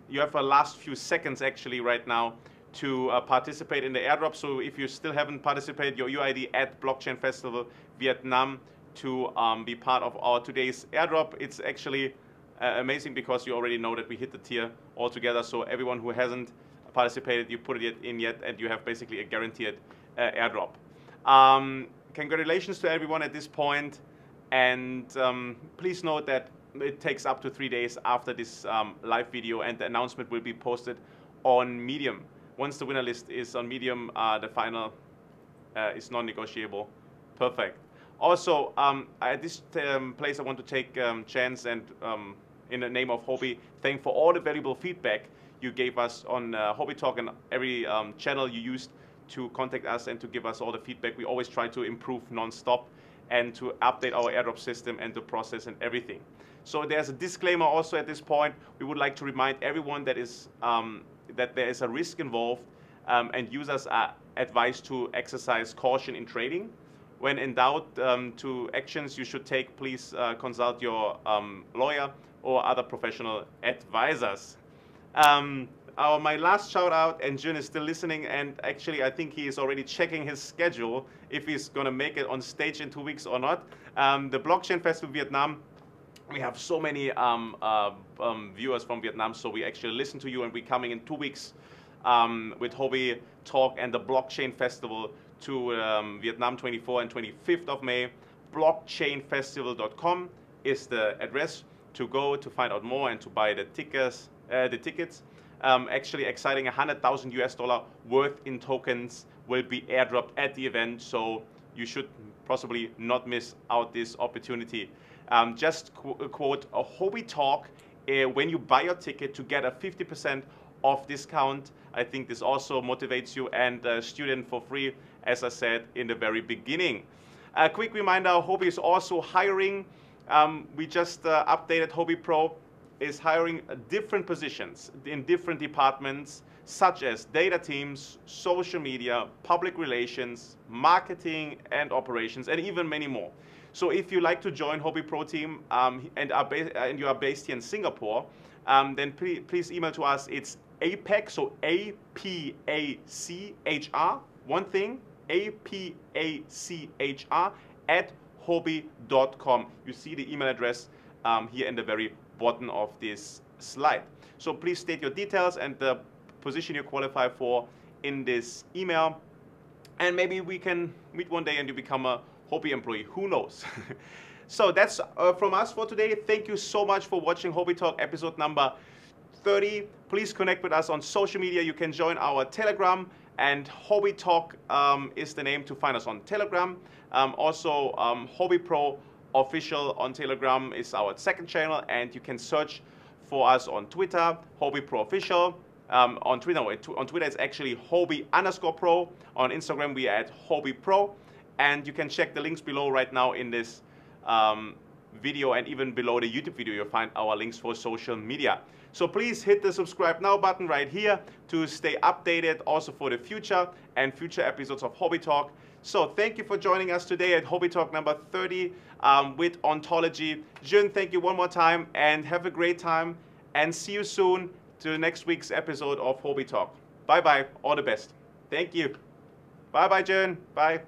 A: you have a last few seconds actually right now to participate in the airdrop. So if you still haven't participated, your UID at Blockchain Festival Vietnam to be part of our today's airdrop. It's actually amazing because you already know that we hit the tier altogether. So everyone who hasn't participated, you put it in yet, and you have basically a guaranteed airdrop. Congratulations to everyone at this point, and please note that it takes up to 3 days after this live video, and the announcement will be posted on Medium. Once the winner list is on Medium, the final is non-negotiable. Perfect. Also, at this place, I want to take chance and, in the name of Hobby, thank for all the valuable feedback you gave us on Hobby Talk and every channel you used to contact us and to give us all the feedback. We always try to improve non-stop and to update our airdrop system and the process and everything. So there's a disclaimer also at this point. We would like to remind everyone that that there is a risk involved, and users are advised to exercise caution in trading. When in doubt to actions you should take, please consult your lawyer or other professional advisors. My last shout out, and Jun is still listening, and actually I think he is already checking his schedule if he's going to make it on stage in 2 weeks or not. The Blockchain Festival Vietnam, we have so many viewers from Vietnam, so we actually listen to you, and we're coming in 2 weeks with Hobby Talk and the Blockchain Festival to Vietnam 24 and 25th of May. Blockchainfestival.com is the address to go to find out more and to buy the tickets. Actually exciting, $100,000 worth in tokens will be airdropped at the event, so you should possibly not miss out this opportunity. Just quote a Hobby Talk when you buy your ticket to get a 50% off discount. I think this also motivates you, and a student for free, as I said in the very beginning. A quick reminder, Hobby is also hiring. We just updated Hobby Pro is hiring different positions in different departments, such as data teams, social media, public relations, marketing and operations, and even many more. So if you like to join Hobby Pro team and you are based here in Singapore, then please email to us. It's APAC, so APACHR, one thing, APACHR at hobby.com. You see the email address here in the very bottom of this slide. So please state your details and the position you qualify for in this email. And maybe we can meet one day and you become a Hobby employee. Who knows? So that's from us for today. Thank you so much for watching Hobby Talk episode number 30. Please connect with us on social media. You can join our Telegram, and Hobby Talk is the name to find us on Telegram. Also, Hobby Pro Official on Telegram is our second channel, and you can search for us on Twitter, Hobby Pro Official. On Twitter it's actually Hobby_Pro. On Instagram we are at Hobby Pro, and you can check the links below right now in this video, and even below the YouTube video you'll find our links for social media. So please hit the subscribe now button right here to stay updated also for the future and future episodes of Hobby Talk. So thank you for joining us today at Hobby Talk number 30 with Ontology. Jun, thank you one more time, and have a great time, and see you soon to next week's episode of Hobby Talk. Bye bye, all the best. Thank you. Bye bye, Jun. Bye.